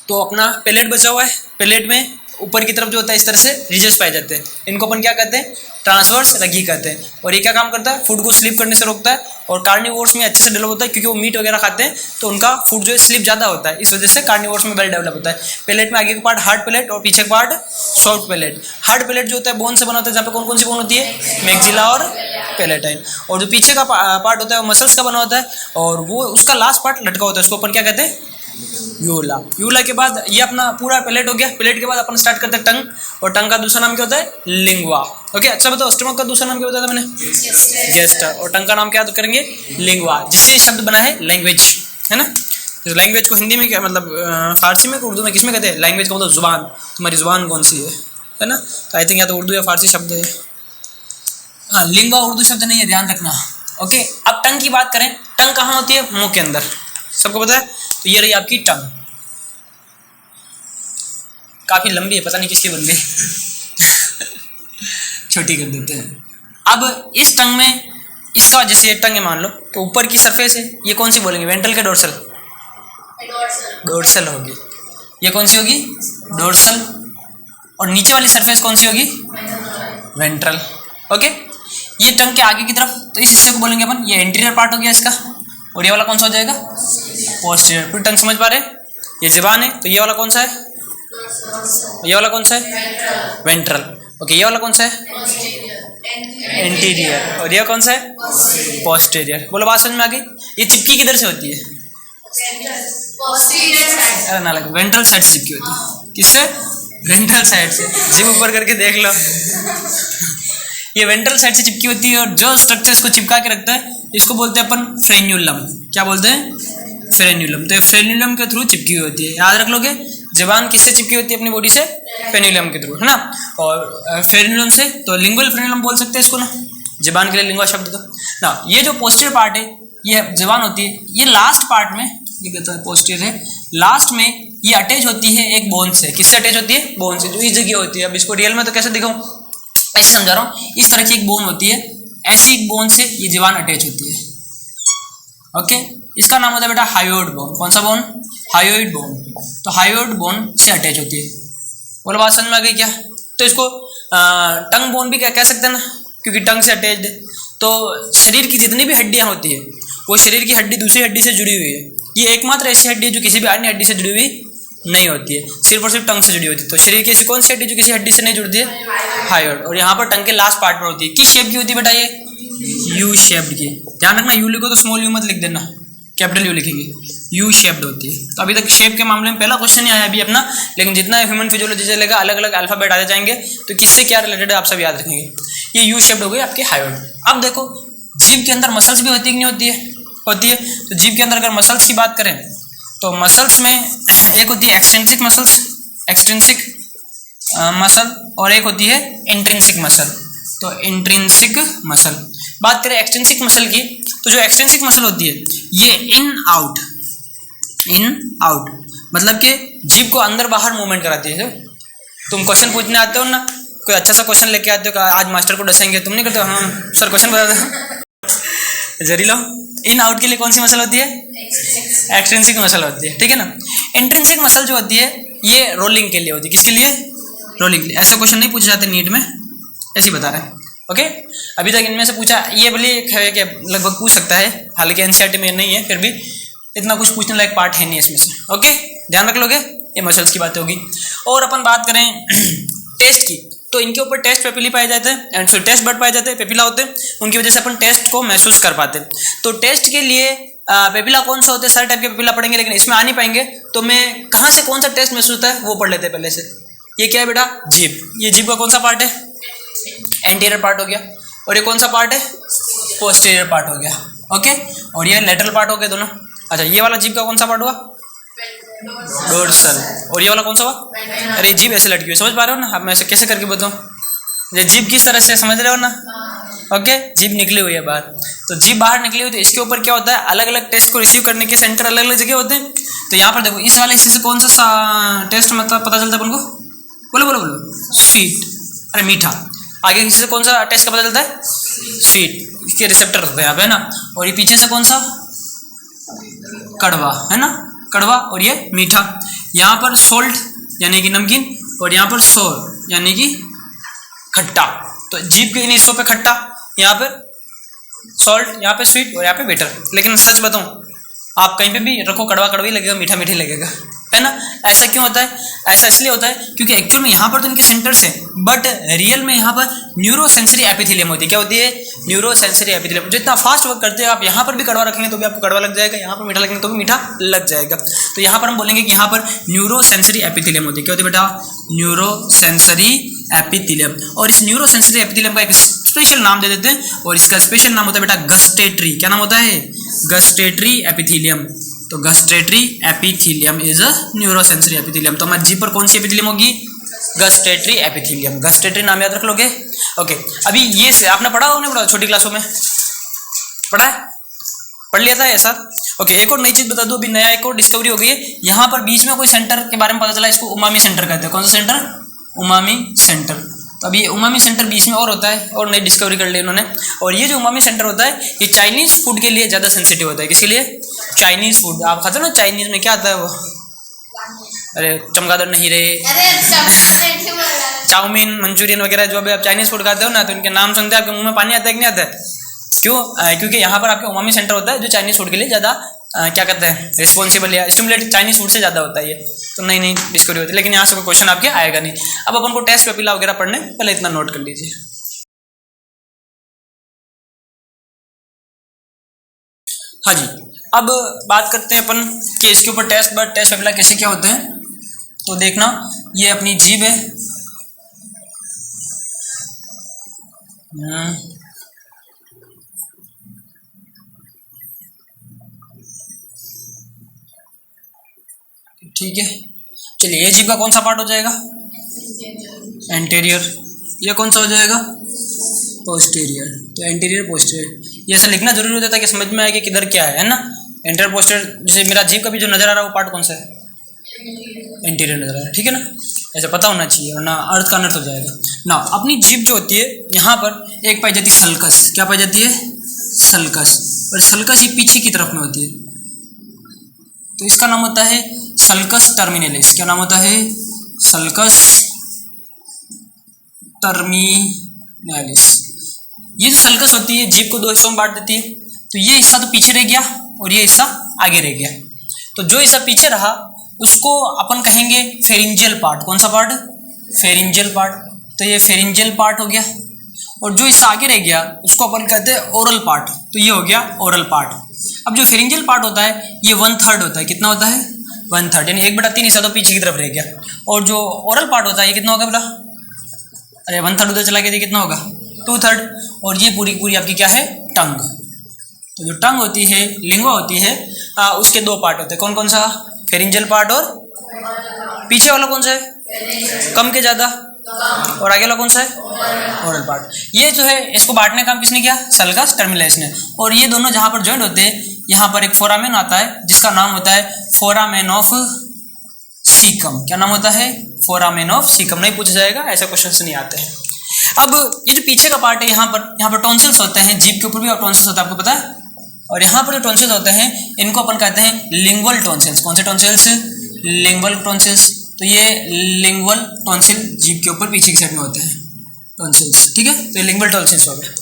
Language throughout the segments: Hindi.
तो अपना पैलेट बचा हुआ है, पैलेट में ऊपर की तरफ जो होता है इस तरह से रिजेस पाए जाते हैं, इनको अपन क्या कहते हैं, ट्रांसवर्स रगी कहते हैं। और ये क्या काम करता है, फूड को स्लिप करने से रोकता है, और कार्निवोर्स में अच्छे से डेवलप होता है क्योंकि वो मीट वगैरह खाते हैं तो उनका फूड जो है स्लिप ज़्यादा होता है, इस वजह से कार्निवोर्स में वेल डेवलप होता है। पैलेट में आगे का पार्ट हार्ड पैलेट और पीछे का part soft palate. Hard palate जो होता है बोन से बना होता है, जहाँ पे कौन कौन सी बोन होती है, मैक्सिला और पैलेटाइन। और जो पीछे का पार्ट होता है वो मसल्स का बना होता है, और वो उसका लास्ट पार्ट लटका होता है, उसको अपन क्या कहते हैं, यूला। यूला के बाद ये अपना पूरा पैलेट हो गया। पैलेट के बाद अपन स्टार्ट करते हैं टंग, और टंग का दूसरा नाम क्या होता है, लिंगुआ। ओके, अच्छा बताओ स्टमक का दूसरा नाम क्या बताया था मैंने, गेस्टर, और टंग का नाम क्या करेंगे, लिंगुआ, जिससे ये शब्द बना है लैंग्वेज, है ना। लैंग्वेज को हिंदी में क्या मतलब, फारसी में, उर्दू में किस में कहते हैं, लैंग्वेज का मतलब जुबान, तुम्हारी जुबान कौन सी है ना। तो आई थिंक या तो उर्दू या फारसी शब्द है। हाँ, लिंगुआ उर्दू शब्द नहीं है, ध्यान रखना। ओके, अब टंग की बात करें, टंग कहाँ होती है, मुंह के अंदर, सबको पता है। तो ये रही आपकी टंग, काफी लंबी है, पता नहीं किसकी बन गई छोटी कर देते हैं। अब इस टंग में, इसका जैसे ये टंग है मान लो, तो ऊपर की सरफेस है, ये कौन सी बोलेंगे, वेंट्रल के डोर्सल, डोर्सल होगी। ये कौन सी होगी, डोर्सल। और नीचे वाली सरफेस कौन सी होगी, वेंट्रल। ओके, ये टंग के आगे की तरफ, तो इस हिस्से को बोलेंगे अपन, ये एंटीरियर पार्ट हो गया इसका, और ये वाला कौन सा हो जाएगा, पोस्टीरियर। पूरी टंग समझ पा रहे, ये ज़बान है, तो ये वाला कौन सा है, ये वाला कौन सा है, वेंट्रल। ओके, ये वाला कौन सा है, एंटीरियर, और ये कौन सा है, पोस्टीरियर। बोलो बात समझ में आ गई। ये चिपकी किधर से होती है, अरे ना लगे, वेंट्रल साइड से चिपकी होती है। किससे, वेंट्रल साइड से, जिम ऊपर करके देख लो ये वेंट्रल साइड से चिपकी होती है, और जो स्ट्रक्चर इसको चिपका के रखता है इसको बोलते हैं अपन फ्रेन्यूलम। क्या बोलते हैं, फ्रेन्यूलम। तो ये फ्रेन्यूलम के थ्रू चिपकी हुई होती है, याद रख लोगे। जबान किससे चिपकी होती है अपनी बॉडी से, फ्रेन्यूलम के थ्रू, है ना। और फ्रेन्यूलम से तो लिंगुअल फ्रेन्यूलम बोल सकते हैं इसको ना, जबान के लिए लिंगुआ शब्द था ना। ये जो पोस्टीरियर पार्ट है, ये जबान होती है, ये लास्ट पार्ट में, ये कहता है पोस्टीरियर है, लास्ट में ये अटैच होती है एक बोन से। किससे अटैच होती है, बोन से, जो इस जगह होती है। अब इसको रियल में तो कैसे दिखाऊं, ऐसे समझा रहा हूँ। इस तरह की एक बोन होती है, ऐसी एक बोन से ये जबान अटैच होती है। ओके, इसका नाम होता है बेटा हायोइड बोन। कौन सा बोन, हायोइड बोन। तो हायोइड बोन से अटैच होती है। बोलो बात समझ में आ गई क्या। तो इसको टंग बोन भी क्या कह सकते हैं ना, क्योंकि टंग से अटैच्ड है। तो शरीर की जितनी भी हड्डियां होती है, वो शरीर की हड्डी दूसरी हड्डी से जुड़ी हुई है। ये एकमात्र ऐसी हड्डी है जो किसी भी अन्य हड्डी से जुड़ी हुई नहीं होती है, सिर्फ और सिर्फ टंग से जुड़ी होती है। तो शरीर की ऐसी कौन सी हड्डी जो किसी हड्डी से नहीं जुड़ती है, हायोइड। और यहाँ पर टंग के लास्ट पार्ट पर होती है। किस शेप की होती है बेटा, ये यू शेप्ड की। ध्यान रखना, यू लिखो तो स्मॉल यू मत लिख देना, कैपिटल यू लिखेंगे। यू शेप्ड होती है। तो अभी तक शेप के मामले में पहला क्वेश्चन नहीं आया अभी अपना, लेकिन जितना ह्यूमन फिजियोलॉजी चलेगा अलग अलग अल्फाबेट आते जाएंगे, तो किससे क्या रिलेटेड है आप सब याद रखेंगे। ये यू शेप्ड हो गई आपकी हायोइड। अब देखो, जीभ के अंदर मसल्स भी होती है कि नहीं होती है, होती है। तो जीभ के अंदर अगर मसल्स की बात करें, तो मसल्स में एक होती है एक्सट्रिंसिक मसल्स, एक्सट्रिंसिक मसल, और एक होती है इंट्रिंसिक मसल। तो इंट्रिंसिक मसल, बात करें एक्सट्रिंसिक मसल की, तो जो एक्सट्रिंसिक मसल होती है ये इन आउट मतलब कि जीभ को अंदर बाहर मूवमेंट कराती है। तुम क्वेश्चन पूछने आते हो ना, कोई अच्छा सा क्वेश्चन लेके आते हो, आज मास्टर को डसेंगे, तुम नहीं करते हो, हाँ सर क्वेश्चन बता दो जरी लो। इन आउट के लिए कौन सी मसल होती है, एक्सट्रिंसिक मसल होती है, ठीक है ना। इंट्रिंसिक मसल जो होती है ये रोलिंग के लिए होती है। किसके लिए, रोलिंग के लिए। ऐसे क्वेश्चन नहीं पूछे जाते नीट में, ऐसे ही बता रहे हैं। ओके, अभी तक इनमें से पूछा, ये भले कि लगभग पूछ सकता है, हालांकि एनसीईआरटी में नहीं है, फिर भी इतना कुछ पूछने लायक पार्ट है नहीं इसमें से। ओके, ध्यान रख लोगे, ये मसल्स की बातें होगी। और अपन बात करें टेस्ट की, तो इनके ऊपर टेस्ट पेपिली पाए जाते हैं, एंड फिर टेस्ट बड पाए जाते हैं, पेपिला होते हैं, उनकी वजह से अपन टेस्ट को महसूस कर पाते हैं। तो टेस्ट के लिए पेपिला कौन सा होते हैं, सारे टाइप के पेपिला पढ़ेंगे, लेकिन इसमें आ नहीं पाएंगे, तो मैं कहाँ से कौन सा टेस्ट महसूस होता है वो पढ़ लेते हैं पहले से। ये क्या है बेटा, जीभ। ये जीभ का कौन सा पार्ट है, एंटीरियर पार्ट हो गया, और ये कौन सा पार्ट है, पोस्टीरियर पार्ट हो गया। ओके, और ये लेटरल पार्ट हो गया दोनों। अच्छा, ये वाला जीभ का कौन सा पार्ट हुआ, डोर्सल, और ये वाला कौन सा हुआ, अरे जीभ ऐसे लटकी हुई, समझ पा रहे हो ना। अब मैं ऐसे कैसे करके बताऊँ, ये जीभ किस तरह से, समझ रहे हो ना। ओके, जीभ निकली हुई है बाहर, तो जीभ बाहर निकली हुई, तो इसके ऊपर क्या होता है, अलग अलग टेस्ट को रिसीव करने के सेंटर अलग अलग जगह होते हैं। तो यहाँ पर देखो, इस वाले हिस्से से कौन सा टेस्ट मतलब पता चलता है अपन को, बोलो बोलो बोलो, स्वीट, अरे मीठा। आगे हिस्से से कौन सा टेस्ट का पता चलता है, स्वीट, इसके रिसेप्टर होते हैं यहाँ पे, है ना। और ये पीछे से कौन सा, कड़वा, है ना, कड़वा, और ये मीठा। यहाँ पर सोल्ट यानी कि नमकीन, और यहाँ पर सोर यानी कि खट्टा। तो जीभ के इन हिस्सों पे खट्टा, यहाँ पर सॉल्ट, यहाँ पे स्वीट और यहाँ पे बिटर। लेकिन सच बताऊँ, आप कहीं पे भी रखो कड़वा कड़वा ही लगेगा, मीठा मीठा लगेगा, है ना। ऐसा क्यों होता है? ऐसा इसलिए होता है क्योंकि एक्चुअल में यहाँ पर तो इनके सेंटर्स है, बट रियल में यहाँ पर न्यूरो सेंसरी एपिथेलियम होती है। क्या होती है? Neuro sensory epithelium. जितना फास्ट वर्क करते हैं आप, यहाँ पर भी कड़वा रखेंगे तो भी आपको कड़वा लग जाएगा, यहाँ पर मीठा लगेंगे तो भी मीठा लग जाएगा। तो यहाँ पर हम बोलेंगे कि यहाँ पर न्यूरो सेंसरी एपिथेलियम होती है। क्या होती है बेटा? Neuro sensory epithelium. और इस न्यूरो सेंसरी एपिथेलियम का एक स्पेशल नाम दे देते हैं, और इसका स्पेशल नाम होता है बेटा गस्टेटरी। क्या नाम होता है? Gustatory epithelium. तो gustatory epithelium is a neurosensory epithelium. तो हमारी जीभ पर कौन सी एपिथेलियम होगी? Gustatory epithelium. गस्टेटरी नाम याद रख लोगे। ओके, अभी ये से आपने पढ़ा होगा, नहीं पढ़ा? छोटी क्लासों में पढ़ा है, पढ़ लिया था ऐसा। ओके, एक और नई चीज बता दो, अभी नया एक और डिस्कवरी हो गई है। यहाँ पर बीच में कोई सेंटर के बारे में पता चला, इसको उमामी सेंटर कहते हैं। कौन सा सेंटर? Umami centre. तो अब ये उमामी सेंटर बीच में और होता है, और नई डिस्कवरी कर ली इन्होंने। और ये जो उमामी सेंटर होता है, ये चाइनीज फूड के लिए ज़्यादा सेंसिटिव होता है। किसके लिए? Chinese food. आप खाते हो ना, चाइनीज में क्या आता है वो? अरे चमगादड़ नहीं रे, चाउमीन, मंचूरियन वगैरह जो भी आप चाइनीज फूड खाते हो ना, तो इनके नाम सुनते हैं आपके मुंह में पानी आता है कि नहीं आता है? क्यों? क्योंकि यहाँ पर आपके उमामी सेंटर होता है जो चाइनीज फूड के लिए ज़्यादा क्या कहते हैं, रिस्पॉन्सिबल या स्टिमुलेटेड चाइनीज फूड से ज़्यादा होता है ये। तो नई नई डिस्कवरी होती है, लेकिन यहाँ से कोई क्वेश्चन आपके आएगा नहीं। अब अपन को टेस्ट पेपिला वगैरह पढ़ने, पहले इतना नोट कर लीजिए। हाँ जी, अब बात करते हैं अपन कि इसके ऊपर टेस्ट पेपिला कैसे क्या होते हैं। तो देखना, ये अपनी जीभ है, ठीक है। चलिए, ये जीभ का कौन सा पार्ट हो जाएगा? एंटीरियर। ये कौन सा हो जाएगा? पोस्टीरियर। तो एंटीरियर पोस्टीरियर, ये ऐसा लिखना जरूरी होता है कि समझ में आए कि किधर क्या है ना। एंटीरियर पोस्टीरियर, जैसे मेरा जीभ का भी जो नजर आ रहा है वो पार्ट कौन सा है? एंटीरियर नजर आ रहा है, ठीक है ना। ऐसा पता होना चाहिए, वरना अर्थ का अनर्थ हो जाएगा ना। अपनी जीभ जो होती है, यहाँ पर एक पाई जाती है सल्कस। क्या पाई जाती है? सल्कस। और सल्कस ही पीछे की तरफ में होती है, तो इसका नाम होता है सल्कस टर्मिनलिस। क्या नाम होता है? Sulcus terminalis. ये जो सल्कस होती है, जीभ को दो हिस्सों में बांट देती है। तो ये हिस्सा तो पीछे रह गया और ये हिस्सा आगे रह गया। तो जो हिस्सा पीछे रहा उसको अपन कहेंगे फेरिंजियल पार्ट। कौन सा पार्ट? Pharyngeal part. तो ये फेरिंजियल पार्ट हो गया। और जो हिस्सा आगे रह गया उसको अपन कहते हैं ओरल पार्ट। तो ये हो गया ओरल पार्ट। अब जो फेरिंजियल पार्ट होता है ये 1/3 होता है। कितना होता है? 1/3, यानी 1/3 हिस्सा तो पीछे की तरफ रह गया। और जो ओरल पार्ट होता है ये कितना होगा बेटा? अरे 1/3 उधर चला गया, तो कितना होगा? 2/3। और ये पूरी पूरी आपकी क्या है? टंग। तो जो टंग होती है, लिंगुआ होती है, उसके दो पार्ट होते हैं। कौन कौन सा? फेरिंजियल पार्ट और पीछे वाला कौन सा है? कम के ज्यादा। और आगे वाला कौन सा है? Oral part. ये जो है इसको बांटने का काम किसने किया? सल्कस टर्मिनलिस ने। और ये दोनों जहां पर ज्वाइंट होते हैं, यहाँ पर एक फोरामेन आता है जिसका नाम होता है फोरामेन ऑफ सीकम। क्या नाम होता है? Foramen of caecum. नहीं पूछा जाएगा, ऐसे क्वेश्चंस नहीं आते हैं। अब ये जो पीछे का पार्ट है, यहाँ पर टॉन्सिल्स होते हैं। जीभ के ऊपर भी टॉन्सिल्स होता है, आपको पता है। और यहाँ पर जो टॉन्सिल्स होते हैं इनको अपन कहते हैं लिंगुअल टॉन्सिल्स। कौन से टॉन्सिल्स? Lingual tonsils. तो ये लिंगुअल टॉन्सिल जीभ के ऊपर पीछे की साइड में होते हैं टॉन्सिल्स, ठीक है। तो ये लिंगुअल टॉन्सिल्स हो गए।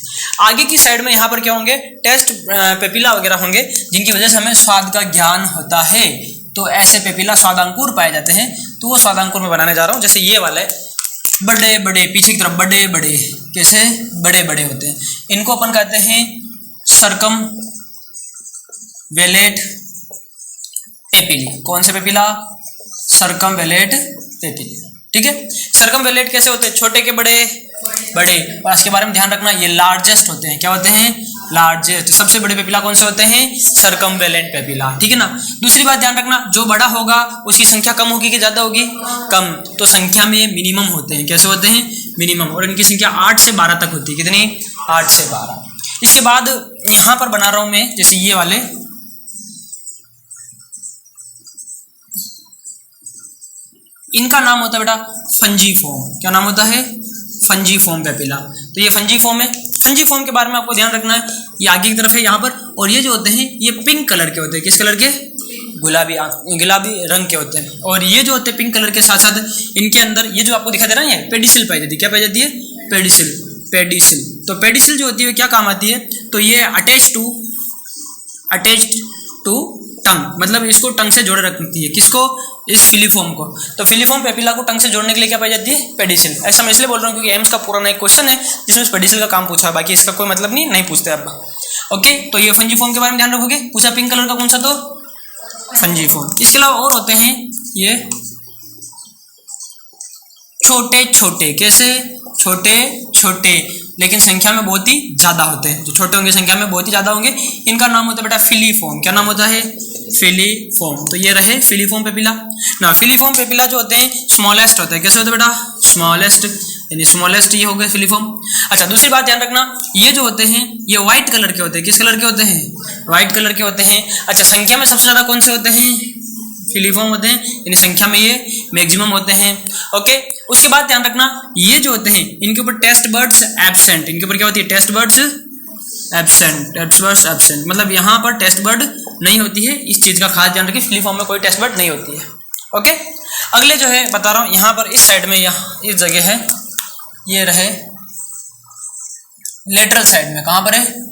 आगे की साइड में यहाँ पर क्या होंगे? टेस्ट पेपिला वगैरह होंगे, जिनकी वजह से हमें स्वाद का ज्ञान होता है। तो ऐसे पेपिला स्वादांकुर पाए जाते हैं। तो वो स्वादांकुर में बनाने जा रहा हूँ। जैसे ये वाला है, बड़े बड़े पीछे की तरफ बड़े बड़े, कैसे बड़े बड़े होते हैं, इनको अपन कहते हैं सर्कम वेलेट पेपिली। कौन से पेपिला? सर्कम वेलेट पेपिली, ठीक है। सर्कम वेलेट कैसे होते हैं? छोटे के बड़े बड़े। और इसके बारे में ध्यान रखना, ये लार्जेस्ट होते हैं। क्या होते हैं? लार्जेस्ट। सबसे बड़े पेपिला कौन से होते हैं? सर्कमवेलेंट पेपिला, ठीक है ना। दूसरी बात ध्यान रखना, जो बड़ा होगा उसकी संख्या कम होगी कि ज्यादा होगी? कम। तो संख्या में मिनिमम होते हैं। कैसे होते हैं? मिनिमम। और इनकी संख्या 8 से 12 तक होती है। कितनी? 8 से 12। इसके बाद यहां पर बना रहा हूं मैं, जैसे ये वाले, इनका नाम होता है बेटा फंजीफोम। क्या नाम होता है? फंजीफोम पेपिला। तो ये फंजीफोम है। फंजीफोम के बारे में आपको ध्यान रखना है, ये आगे की तरफ है यहाँ पर। और ये जो होते हैं ये पिंक कलर के होते हैं। किस कलर के? गुलाबी रंग के होते हैं। और ये जो होते हैं पिंक कलर के साथ साथ इनके अंदर ये जो आपको दिखाई दे रहा है पेडिसिल पाई जाती है। क्या पाई जाती है? पेडिसिल। तो पेडिसिल जो होती है क्या काम आती है? तो ये अटैच्ड टू टंग, मतलब इसको टंग से जोड़े रखती है। किसको? इस फिलीफॉर्म को। तो फिलीफॉर्म पेपिला को टंग से जोड़ने के लिए क्या पाई जाती है? पेडिसिल। ऐसा मैं इसलिए बोल रहा हूँ क्योंकि एम्स का पुराना एक क्वेश्चन है जिसमें पेडिसिल का काम पूछा है, बाकी इसका कोई मतलब नहीं पूछते आप। ओके, तो ये फंजीफॉर्म के बारे में ध्यान रखोगे। पूछा पिंक कलर का कौन सा? तो फंजीफॉर्म। इसके अलावा और होते हैं ये छोटे छोटे। कैसे? छोटे छोटे लेकिन संख्या में बहुत ही ज्यादा होते हैं। जो छोटे होंगे संख्या में बहुत ही ज्यादा होंगे, इनका नाम होता है बेटा फिलीफॉर्म। क्या नाम होता है? फिलीफॉर्म। तो ये रहे फिलीफॉर्म पेपिला ना। फिलीफॉर्म पेपिला जो होते हैं स्मॉलेस्ट होते हैं। कैसे होते हैं बेटा? स्मॉलेस्ट, यानी स्मॉलेस्ट ये हो गए फिलीफॉर्म। अच्छा, दूसरी बात ध्यान रखना, ये जो होते हैं ये व्हाइट कलर के होते हैं। किस कलर के होते हैं? व्हाइट कलर के होते हैं। अच्छा, संख्या में सबसे ज्यादा कौन से होते हैं? फिलीफॉर्म होते हैं, यानी संख्या में ये मैक्सिमम होते हैं। ओके, उसके बाद ध्यान रखना ये जो होते हैं इनके ऊपर टेस्ट बर्ड्स एब्सेंट। इनके ऊपर क्या होती है? टेस्ट बर्ड्स एब्सेंट, मतलब यहाँ पर टेस्ट बर्ड नहीं होती है। इस चीज का खास ध्यान रखिए, फिलीफॉर्म में कोई टेस्ट बर्ड नहीं होती है। ओके, अगले जो है बता रहा हूँ, यहाँ पर इस साइड में, यहाँ इस जगह है, ये रहे लेटरल साइड में। कहाँ पर है?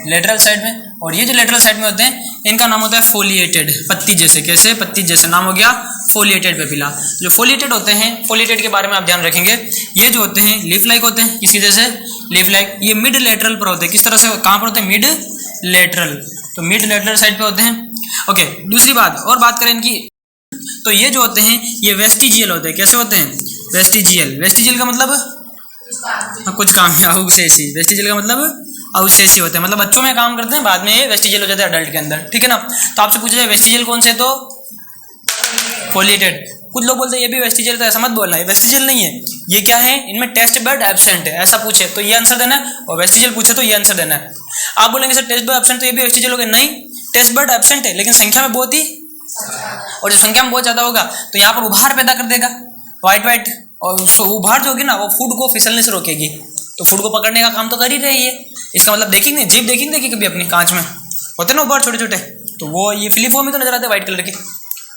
लेटरल साइड में। और ये जो लेटरल साइड में होते हैं इनका नाम होता है फोलिएटेड, पत्ती जैसे। कैसे? पत्ती जैसे। नाम हो गया फोलिएटेड पेपिला। जो फोलिएटेड होते हैं, फोलिएटेड के बारे में आप ध्यान रखेंगे, ये जो होते हैं लीफ लाइक होते हैं। किसकी जैसे? Leaf like. ये मिड लेटरल पर होते हैं। किस तरह से? कहाँ पर होते हैं? Mid lateral. तो मिड लेटरल साइड पे होते हैं। ओके, दूसरी बात और बात करें इनकी, तो ये जो होते हैं ये वेस्टिजियल होते हैं। कैसे होते हैं? वेस्टिजियल। वेस्टिजियल का मतलब कुछ काम है अवशेषी। वेस्टिजियल का मतलब अवशेषी होते हैं, मतलब बच्चों में काम करते हैं, बाद में ये वेस्टिजियल हो जाते हैं अडल्ट के अंदर। ठीक है ना? तो आपसे पूछा जाए वेस्टिजियल कौन से, तो फोलिएटेड। कुछ लोग बोलते हैं ये भी वेस्टिजियल, तो ऐसा मत बोलना, ये वेस्टिजियल नहीं है। ये क्या है? इनमें टेस्ट बर्ड एब्सेंट है। ऐसा पूछे तो ये आंसर देना है, और वेस्टिजियल पूछे तो ये आंसर देना है। आप बोलेंगे सर टेस्ट बर्ड एब्सेंट तो ये भी वेस्टिजियल हो गया। नहीं, टेस्ट बर्ड एब्सेंट है लेकिन संख्या में बहुत ही, और जो संख्या में बहुत ज्यादा होगा तो यहाँ पर उभार पैदा कर देगा, व्हाइट। और उभार जो होगी ना वो फूड को फिसलने से रोकेगी, तो फूड को पकड़ने का काम तो कर ही रही है। इसका मतलब देखेंगे, जीभ देखेंगे कभी अपनी कांच में होते ना उभार छोटे छोटे, तो वो ये फिलीफॉर्म में तो नजर आते हैं व्हाइट कलर के।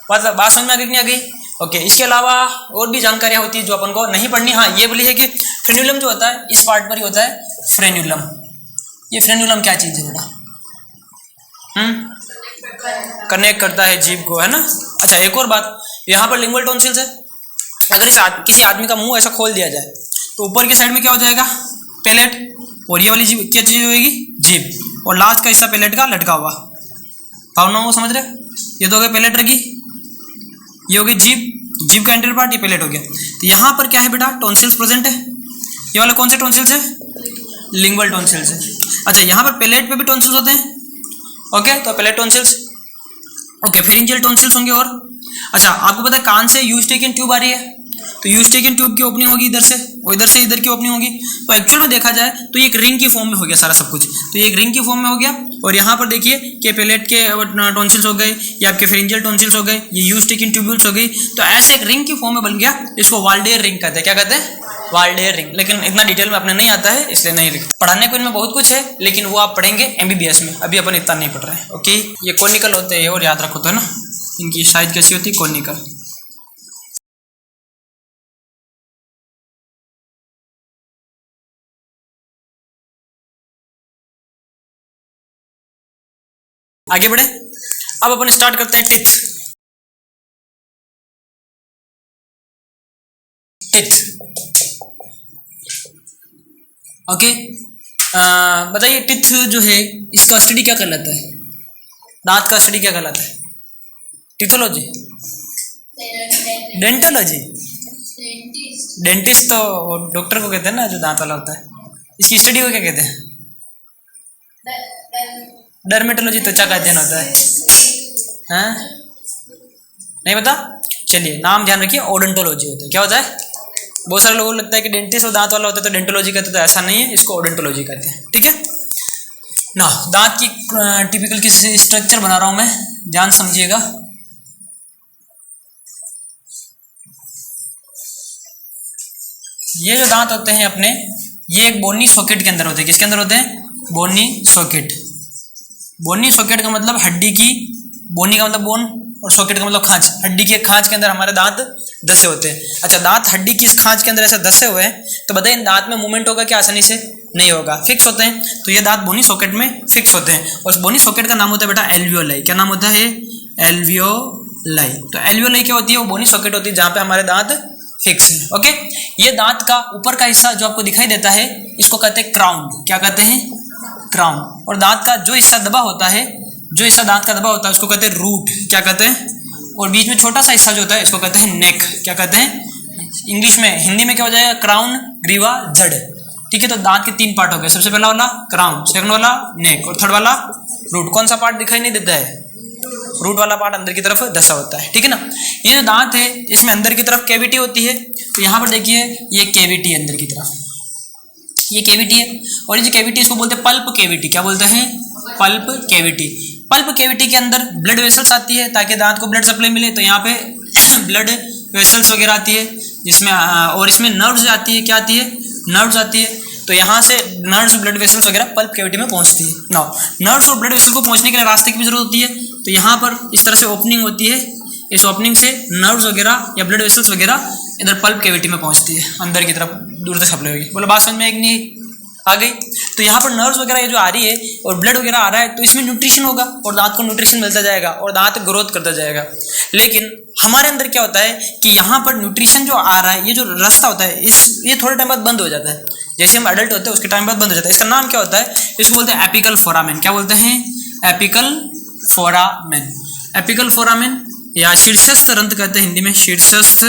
बात समझ में आ गई नहीं आ गई? ओके, इसके अलावा और भी जानकारियां होती है जो अपन को नहीं पढ़नी। हाँ, ये बोली है कि फ्रेन्यूलम जो होता है इस पार्ट पर ही होता है फ्रेन्यूलम। ये फ्रेन्यूलम क्या चीज है बेटा? कनेक्ट करता है जीभ को, है ना? अच्छा, एक और बात, यहाँ पर लिंगुअल टॉन्सिल्स है। अगर किसी आदमी का मुंह ऐसा खोल दिया जाए तो ऊपर की साइड में क्या हो जाएगा? पैलेट। और ये वाली जीभ क्या चीज होगी? जीभ। और लास्ट का हिस्सा पैलेट का लटका हुआ। भावनाओं को समझ रहे? ये तो हो गया पैलेट की, ये हो गई जीभ। जीभ का इंटीरियर पार्ट ये पैलेट हो गया। तो यहाँ पर क्या है बेटा? टॉन्सिल्स प्रेजेंट है। ये वाला कौन से टॉन्सिल्स है? लिंगुअल टॉन्सिल्स है। अच्छा, यहाँ पर पैलेट पे भी टॉन्सिल्स होते हैं। ओके, तो palate tonsils. Okay, pharyngeal tonsils होंगे। और अच्छा, आपको पता है कान से यूस्टेकियन ट्यूब आ रही है, तो यूस्टेकियन ट्यूब की ओपनिंग होगी इधर से, और इधर से इधर की ओपनिंग होगी। तो एक्चुअल में देखा जाए तो ये एक रिंग की फॉर्म में हो गया सारा सब कुछ। तो ये एक रिंग की फॉर्म में हो गया। और यहाँ पर देखिए कि पैलेट के टॉन्सिल्स हो गए, ये आपके फेरिंजियल टॉन्सिल्स हो गए, ये यूस्टेकियन ट्यूब्यूल्स हो गई। तो ऐसे एक रिंग की फॉर्म में बन गया। इसको वाल्डेयर रिंग कहते हैं। क्या कहते हैं? Waldeyer ring. लेकिन इतना डिटेल में अपने नहीं आता है, इसलिए नहीं पढ़ाने को इनमें बहुत कुछ है, लेकिन वो आप पढ़ेंगे एमबीबीएस में। अभी अपन इतना नहीं पढ़ रहे हैं। ओके, ये कॉनिकल होते हैं और याद रखो तो, है ना? इनकी साइज कैसी होती है? कॉनिकल। आगे बढ़े, अब अपन स्टार्ट करते हैं टिथ। ओके, बताइए टिथ जो है इसका स्टडी क्या कहलाता है? दांत का स्टडी क्या कहलाता है? टिथोलॉजी, डेंटोलॉजी। डेंटिस्ट तो डॉक्टर को कहते हैं ना, जो दांत वाला होता है। इसकी स्टडी को क्या कहते हैं? डर्मेटोलॉजी, त्वचा का अध्ययन होता है। हाँ, नहीं पता? चलिए, नाम ध्यान रखिए, ओडेंटोलॉजी होता है। क्या होता है? बहुत सारे लोगों को लगता है कि डेंटिस्ट और दांत वाला होता है तो डेंटोलॉजी कहते हैं, तो ऐसा नहीं है, इसको ओडेंटोलॉजी कहते हैं। ठीक है ना? दांत की टिपिकल किस स्ट्रक्चर बना रहा हूं मैं, ध्यान समझिएगा। ये जो दांत होते हैं अपने, ये एक बोनी सॉकेट के अंदर होते हैं। किसके अंदर होते हैं? बोनी सॉकेट। बोनी सॉकेट का मतलब हड्डी की, बोनी का मतलब बोन, और सॉकेट का मतलब खांच, हड्डी के खांच के अंदर हमारे दांत धसे होते हैं। अच्छा, दांत हड्डी की इस खांच के अंदर ऐसे धसे हुए हैं, तो बताइए दांत में मूवमेंट होगा क्या? आसानी से नहीं होगा, फिक्स होते हैं। तो ये दांत बोनी सॉकेट में फिक्स होते हैं और उस बोनी सॉकेट का नाम होता है बेटा एल्वियोलाई। क्या नाम होता है? एल्वियोलाई। तो एल्वियोलाई क्या होती है? वो बोनी सॉकेट होती है जहाँ पे हमारे दांत फिक्स है। ओके, ये दांत का ऊपर का हिस्सा जो आपको दिखाई देता है इसको कहते हैं क्राउन। क्या कहते हैं? क्राउन। और दांत का जो हिस्सा दबा होता है, जो हिस्सा दांत का दबा होता है उसको कहते हैं रूट। क्या कहते हैं? और बीच में छोटा सा हिस्सा जो होता है इसको कहते हैं नेक। क्या कहते हैं? इंग्लिश में, हिंदी में क्या हो जाएगा? क्राउन, ग्रीवा, जड़। ठीक है, तो दांत के 3 पार्ट हो गए। सबसे पहला वाला क्राउन, सेकंड वाला नेक और थर्ड वाला रूट। कौन सा पार्ट दिखाई नहीं देता है? रूट वाला पार्ट अंदर की तरफ धसा होता है। ठीक है ना। ये जो दांत है इसमें अंदर की तरफ कैविटी होती है। तो यहाँ पर देखिए ये कैविटी है अंदर की तरफ, ये कैविटी है। और ये जो कैविटी इसको बोलते हैं पल्प कैविटी। क्या बोलते हैं? Pulp cavity. पल्प कैविटी के अंदर ब्लड वेसल्स आती है ताकि दांत को ब्लड सप्लाई मिले। तो यहाँ पे ब्लड वेसल्स वगैरह आती है जिसमें और इसमें नर्व्स आती है। क्या आती है? नर्व्स आती है। तो यहाँ से नर्व्स, ब्लड वेसल्स वगैरह पल्प कैविटी में पहुँचती है। नाउ नर्व्स और ब्लड वेसल को पहुँचने के लिए रास्ते की भी जरूरत होती है। तो यहाँ पर इस तरह से ओपनिंग होती है, इस ओपनिंग से नर्व्स वगैरह या ब्लड वेसल्स वगैरह इधर पल्प कैविटी में पहुँचती है, अंदर की तरफ दूर तक सप्लाई होगी। बोलो बात समझ में एक नहीं आ गई? तो यहाँ पर नर्व्स वगैरह ये जो आ रही है और ब्लड वगैरह आ रहा है तो इसमें न्यूट्रिशन होगा और दांत को न्यूट्रिशन मिलता जाएगा और दांत ग्रोथ करता जाएगा। लेकिन हमारे अंदर क्या होता है कि यहाँ पर न्यूट्रिशन जो आ रहा है, ये जो रास्ता होता है ये थोड़े टाइम बाद बंद हो जाता है। जैसे हम एडल्ट होते हैं उसके टाइम बाद बंद हो जाता है। इसका नाम क्या होता है? इसको बोलते हैं एपिकल फोरामेन। क्या बोलते हैं? Apical foramen. एपिकल फोरामेन या शीर्षस्थ रंध्र कहते हैं हिंदी में, शीर्षस्थ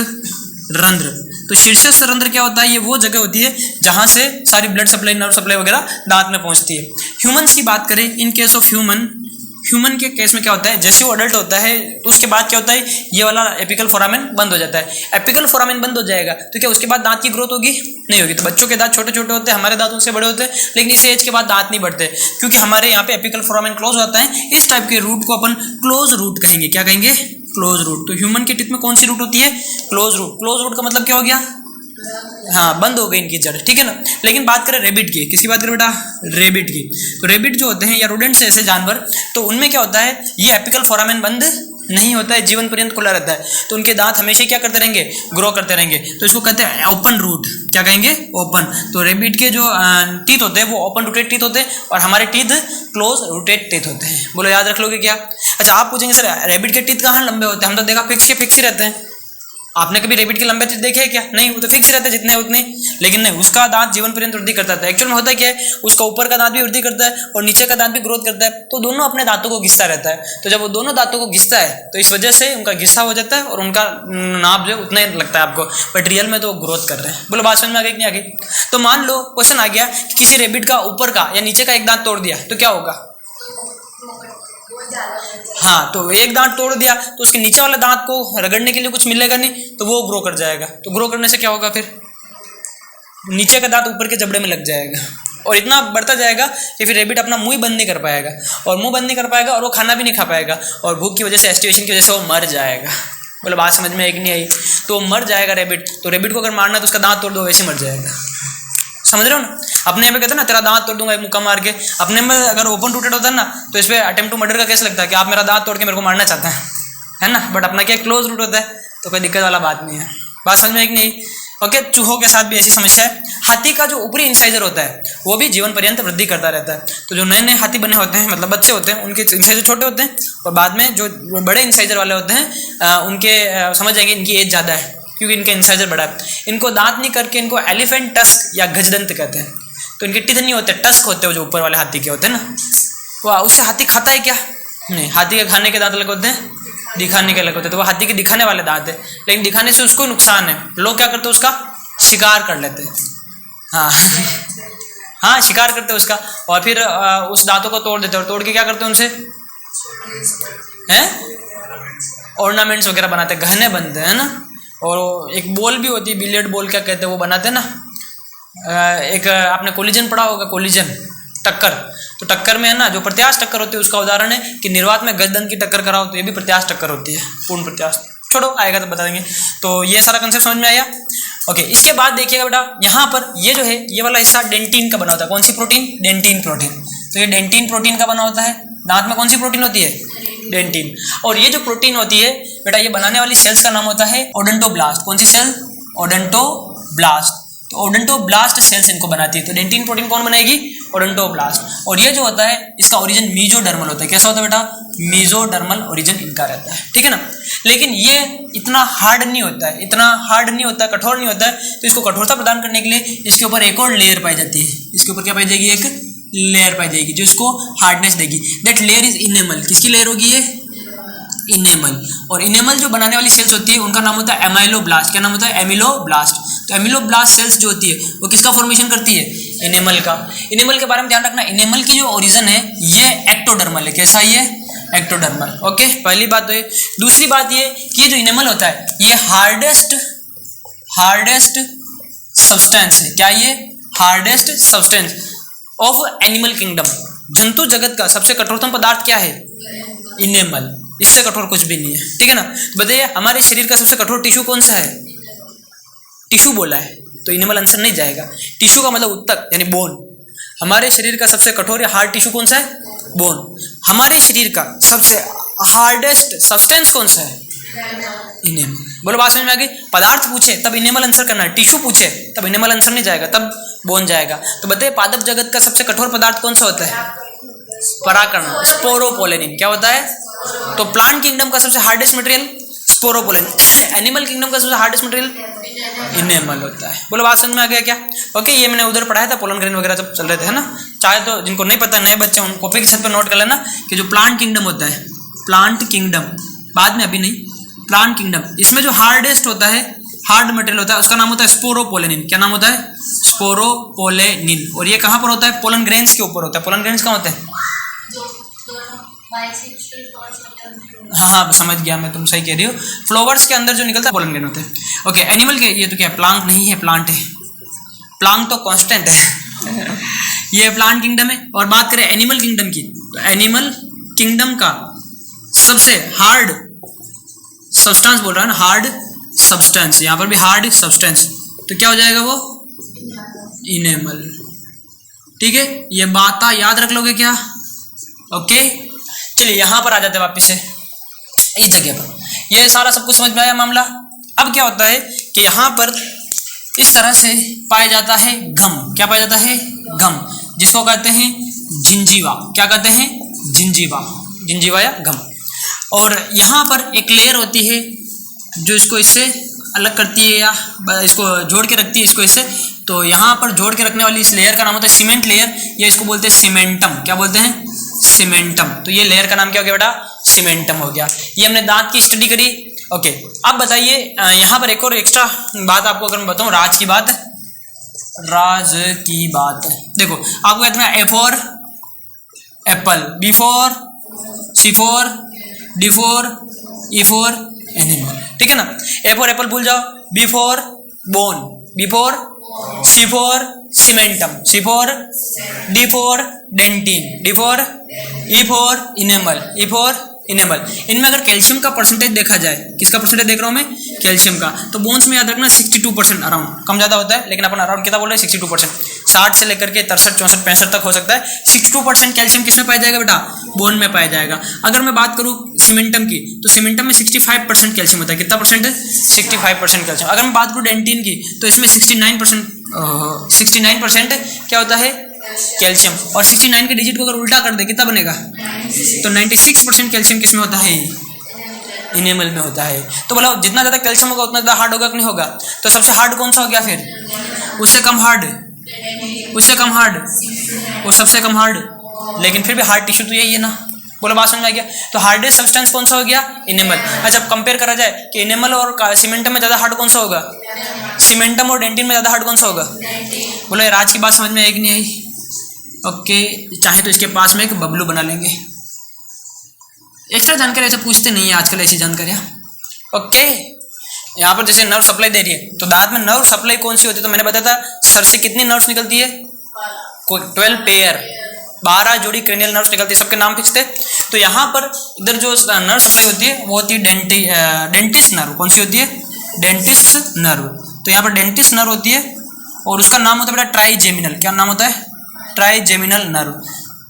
रंध्र। तो शीर्षस्थ रंध्र क्या होता है? ये वो जगह होती है जहां से सारी ब्लड सप्लाई, नर्व सप्लाई वगैरह दांत में पहुंचती है। ह्यूमंस की बात करें, इन केस ऑफ ह्यूमन के केस में क्या होता है? जैसे वो अडल्ट होता है तो उसके बाद क्या होता है? ये वाला एपिकल फोरामेन बंद हो जाता है। एपिकल फोरामेन बंद हो जाएगा तो क्या उसके बाद दांत की ग्रोथ होगी? नहीं होगी। तो बच्चों के दांत छोटे छोटे होते हैं, हमारे दांत उनसे बड़े होते हैं, लेकिन इस एज के बाद दांत नहीं बढ़ते क्योंकि हमारे यहाँ पे एपिकल फोरामेन क्लोज होता है। इस टाइप के रूट को अपन क्लोज रूट कहेंगे। क्या कहेंगे? Close root. तो ह्यूमन के टीथ में कौन सी रूट होती है? Close root. क्लोज रूट का मतलब क्या हो गया? हाँ, बंद हो गई इनकी जड़। ठीक है ना। लेकिन बात करें रेबिट की, किसकी बात करें बेटा? रेबिट की। तो रेबिट जो होते हैं या रोडेंट्स ऐसे जानवर, तो उनमें क्या होता है? ये एपिकल फोरामेन बंद नहीं होता है, जीवन पर्यंत खुला रहता है। तो उनके दांत हमेशा क्या करते रहेंगे? ग्रो करते रहेंगे। तो इसको कहते हैं ओपन रूट। क्या कहेंगे? ओपन। तो रेबिट के जो टीथ होते हैं वो ओपन रूटेड टीथ होते हैं और हमारे टीथ क्लोज रूटेड टीथ होते हैं। बोलो याद रख लोगे क्या? अच्छा, आप पूछेंगे सर रेबिट के टीथ कहाँ लंबे होते हैं? हम तो देखा फिक्स के फिक्स ही रहते हैं। आपने कभी रेबिट के लंबे टीथ देखे हैं क्या? नहीं, वो तो फिक्स रहता है जितने उतने। लेकिन नहीं, उसका दांत जीवन पर्यंत वृद्धि करता है। एक्चुअल में होता क्या है? उसका ऊपर का दांत भी वृद्धि करता है और नीचे का दांत भी ग्रोथ करता है। तो दोनों अपने दांतों को घिसता रहता है। तो जब वो दोनों दांतों को घिसता है तो इस वजह से उनका घिसा हो जाता है और उनका नाप जो है उतना ही लगता है आपको, बट रियल में तो वो ग्रोथ कर रहे हैं। बोलो बात समझ में आ गई कि नहीं आ गई? तो मान लो क्वेश्चन आ गया कि किसी रेबिट का ऊपर का या नीचे का एक दांत तोड़ दिया तो क्या होगा? हाँ, तो एक दांत तोड़ दिया तो उसके नीचे वाले दांत को रगड़ने के लिए कुछ मिलेगा नहीं, तो वो ग्रो कर जाएगा। तो ग्रो करने से क्या होगा? फिर नीचे का दांत ऊपर के जबड़े में लग जाएगा और इतना बढ़ता जाएगा कि फिर रेबिट अपना मुंह बंद नहीं कर पाएगा और मुंह बंद नहीं कर पाएगा और वो खाना भी नहीं खा पाएगा और भूख की वजह से, एस्टिवेशन की वजह से वो मर जाएगा। बोलो बात समझ में एक नहीं आई? तो मर जाएगा रेबिट। तो रेबिट को अगर मारना है तो उसका दांत तोड़ दो, वैसे मर जाएगा। समझ रहे हो ना? अपने में कहते हैं ना तेरा दांत तोड़ दूंगा एक मुक्का मार के। अपने में अगर ओपन रूटेड होता है ना तो इस पर अटेम्प्ट टू मर्डर का केस लगता है कि आप मेरा दांत तोड़ के मेरे को मारना चाहते हैं, है ना। बट अपना क्या क्लोज रूट होता है तो कोई दिक्कत वाला बात नहीं है। बात समझ में एक नहीं? ओके, चूहों के साथ भी ऐसी समस्या है। हाथी का जो ऊपरी इंसाइजर होता है वो भी जीवन पर्यंत वृद्धि करता रहता है। तो जो नए नए हाथी बने होते हैं, मतलब बच्चे होते हैं, उनके इंसाइजर छोटे होते हैं और बाद में जो बड़े इंसाइजर वाले होते हैं उनके समझ जाएंगे इनकी एज ज़्यादा है क्योंकि इनका इंसाइजर बड़ा है। इनको दांत नहीं करके इनको एलिफेंट टस्क या गजदंत कहते हैं। तो इनके टीथ नहीं होते, टस्क होते हैं जो ऊपर वाले हाथी के होते हैं ना। वाह, उससे हाथी खाता है क्या? नहीं, हाथी के खाने के दांत अलग होते हैं, दिखाने के अलग होते हैं। तो वो हाथी के दिखाने वाले दांत है, लेकिन दिखाने से उसको नुकसान है। लोग क्या करते हैं? उसका शिकार कर लेते हैं। हाँ हाँ, शिकार करते हैं उसका और फिर उस दांतों को तोड़ देते हैं और तोड़ के क्या करते हैं उनसे? हैं ऑर्नामेंट्स वगैरह बनाते हैं, गहने बनते हैं ना। और एक बॉल भी होती है, बिलियर्ड बॉल क्या कहते हैं, वो बनाते हैं ना। एक आपने कोलिजन पढ़ा होगा, कोलिजन टक्कर। तो टक्कर में है ना जो प्रत्याश टक्कर होती है उसका उदाहरण है कि निर्वात में गजदंत की टक्कर कराओ तो ये भी प्रत्याश टक्कर होती है, पूर्ण प्रत्याश। छोड़ो, आएगा तो बता देंगे। तो ये सारा कंसेप्ट समझ में आया? ओके, इसके बाद देखिएगा बेटा, यहाँ पर ये जो है ये वाला हिस्सा डेंटिन का बना होता है। कौन सी प्रोटीन? Dentin protein. तो ये डेंटिन प्रोटीन का बना होता है। दांत में कौन सी प्रोटीन होती है? डेंटिन। और ये जो प्रोटीन होती है बेटा, ये बनाने वाली सेल्स का नाम होता है ओडोंटोब्लास्ट। कौन सी सेल? ओडोंटोब्लास्ट। तो ओडोंटोब्लास्ट सेल्स इनको बनाती है। तो डेंटिन प्रोटीन कौन बनाएगी? ओडोंटोब्लास्ट। और ये जो होता है इसका ओरिजिन मीजोडर्मल होता है। कैसा होता है बेटा? मीजोडर्मल ओरिजिन इनका रहता है, ठीक है ना। लेकिन ये इतना हार्ड नहीं होता है, इतना हार्ड नहीं होता है, कठोर नहीं होता है। तो इसको कठोरता प्रदान करने के लिए इसके ऊपर एक और लेयर पाई जाती है। इसके ऊपर क्या पाई जाएगी? एक लेयर पाई जाएगी जो इसको हार्डनेस देगी। That layer is enamel. किसकी लेयर होगी ये? इनेमल। और इनेमल जो बनाने वाली सेल्स होती है उनका नाम होता है एमाइलोब्लास्ट। क्या नाम होता है? एमिलोब्लास्ट। तो एमिलोब्लास्ट सेल्स जो होती है वो किसका फॉर्मेशन करती है? इनेमल का। इनेमल के बारे में ध्यान रखना, इनेमल की जो ओरिजिन है ये एक्टोडर्मल है। कैसा? ये एक्टोडर्मल। ओके, पहली बात तो ये। दूसरी बात ये कि ये जो इनेमल होता है ये हार्डेस्ट सब्सटेंस है। क्या ये? Hardest substance of animal kingdom. जंतु जगत का सबसे कठोरतम पदार्थ क्या है? इनेमल। इससे कठोर कुछ भी नहीं है, ठीक है ना। तो बताइए हमारे शरीर का सबसे कठोर टिश्यू कौन सा है? टिश्यू बोला है तो इनेमल आंसर नहीं जाएगा। टिश्यू का मतलब उत्तक यानी बोन। हमारे शरीर का सबसे कठोर या हार्ड टिश्यू कौन सा है? बोन। हमारे शरीर का सबसे हार्डेस्ट सब्सटेंस कौन सा है? इनेमल। बोलो बात समझ में आ गई? पदार्थ पूछे तब इनेमल आंसर करना है, टिश्यू पूछे तब इनेमल आंसर नहीं जाएगा, तब बोन जाएगा। तो बताइए पादप जगत का सबसे कठोर पदार्थ कौन सा होता है? परागकण, स्पोरोपोलेनिन। क्या होता है? तो प्लांट किंगडम का सबसे hardest material sporopollenin. Animal kingdom का सबसे हार्डेस्ट मटेरियल इनेमल होता है। बोलो बात समझ में आ गया क्या? ओके, ये मैंने उधर पढ़ाया था, पोलन ग्रेन वगैरह जब चल रहे थे, है ना। चाहे तो जिनको नहीं पता नए बच्चे उन कॉपी के छत पर नोट कर लेना कि जो प्लांट किंगडम होता है, प्लांट किंगडम बाद में, अभी नहीं, प्लांट किंगडम, इसमें जो हार्डेस्ट होता है, हार्ड मटेरियल होता है उसका नाम होता है स्पोरोपोलेनिन। क्या नाम होता है? स्पोरोपोलेनिन। और ये कहाँ पर होता है? पोलन ग्रेन्स के ऊपर होता है। पोलन ग्रेन्स कहाँ होते हैं? हाँ समझ गया मैं, तुम सही कह रही हो। फ्लावर्स के अंदर जो निकलता है पोलन ग्रेन होते हैं। ओके, एनिमल के ये तो क्या है? प्लांट नहीं है, प्लांट है। प्लांट तो कांस्टेंट है। ये प्लांट किंगडम है। और बात करें एनिमल किंगडम की, तो एनिमल किंगडम का सबसे हार्ड सब्सटेंस बोल रहा है ना, हार्ड सब्सटेंस, यहाँ पर भी हार्ड सब्सटेंस, तो क्या हो जाएगा वो? इनेमल। ठीक है, ये बात याद रख लोगे क्या? ओके, चलिए यहाँ पर आ जाते हैं वापस से इस जगह पर। ये सारा सब कुछ समझ में आया मामला। अब क्या होता है कि यहाँ पर इस तरह से पाया जाता है गम। क्या पाया जाता है? गम, जिसको कहते हैं जिंजीवा। क्या कहते हैं? जिंजीवा, जिंजीवा या गम। और यहाँ पर एक लेयर होती है जो इसको इससे अलग करती है या इसको जोड़ के रखती है इसको इससे। तो यहाँ पर जोड़ के रखने वाली इस लेयर का नाम होता है सीमेंट लेयर, या इसको बोलते हैं सीमेंटम। क्या बोलते हैं? सीमेंटम। तो ये लेयर का नाम क्या हो गया बेटा? सीमेंटम हो गया। ये हमने दांत की स्टडी करी। ओके, अब बताइए यहाँ पर एक और एक्स्ट्रा बात आपको अगर मैं बताऊँ, राज की बात, राज की बात। देखो आपको कहते हैं A for apple, B for C for D for E for animal, ठीक है ना। ए फॉर एप्पल भूल जाओ, B for bone, B for C for cementum, C for D for dentine, D for E for enamel, E for enamel. इनमें अगर कैल्शियम का परसेंटेज देखा जाए, किसका परसेंटेज देख रहा हूँ मैं? कैल्शियम का। तो बोन्स में याद रखना 62% अराउंड, कम ज़्यादा होता है लेकिन अपन अराउंड कितना बोल रहे हैं? 62%। 60 से लेकर के 63, 64, 65 तक हो सकता है। 62% कैल्शियम किसमें पाया जाएगा बेटा? बोन में पाया जाएगा। अगर मैं बात करूँ सीमेंटम की, तो सीमेंटम में 65% कैल्शियम होता है। कितना परसेंट है? 65% कैल्शियम। अगर मैं बात करूँ डेंटिन की, तो इसमें 69% क्या होता है? कैल्शियम। और 69 के डिजिट को अगर उल्टा कर दे कितना बनेगा? तो 96% कैल्शियम किसमें होता है? इनेमल में होता है। तो बोला जितना ज़्यादा कैल्शियम होगा उतना ज़्यादा हार्ड होगा कि नहीं होगा? तो सबसे हार्ड कौन सा हो गया फिर? उससे कम हार्ड, उससे कम हार्ड, वो सबसे कम हार्ड, लेकिन फिर भी हार्ड टिश्यू तो यही है ना। बोलो बात समझ में आ गया। तो हार्डेस्ट सब्सटेंस कौन सा हो गया? इनेमल। अच्छा, अब कंपेयर करा जाए कि इनेमल और सीमेंटम में ज़्यादा हार्ड कौन सा होगा? सीमेंटम और डेंटिन में ज़्यादा हार्ड कौन सा होगा? बोलो ये राज की बात समझ में आई कि नहीं आई? ओके, चाहे तो इसके पास में एक बबलू बना लेंगे। एक्स्ट्रा जानकारी ऐसे पूछते नहीं है आजकल ऐसी जानकारियाँ। ओके, यहाँ पर जैसे नर्व सप्लाई दे रही है, तो दांत में नर्व सप्लाई कौन सी होती है? तो मैंने बताया था सर से कितनी नर्व्स निकलती है? 12 पेयर, 12 जोड़ी क्रेनियल नर्व्स निकलती है। सबके नाम फिक्स थे। तो यहाँ पर इधर जो नर्व सप्लाई होती है वो होती है डेंटिस्ट नर्व। कौन सी होती है? Dentist nerve. तो यहाँ पर डेंटिस्ट नर्व होती है और उसका नाम होता है बेटा ट्राइजेमिनल। क्या नाम होता है? Trigeminal nerve.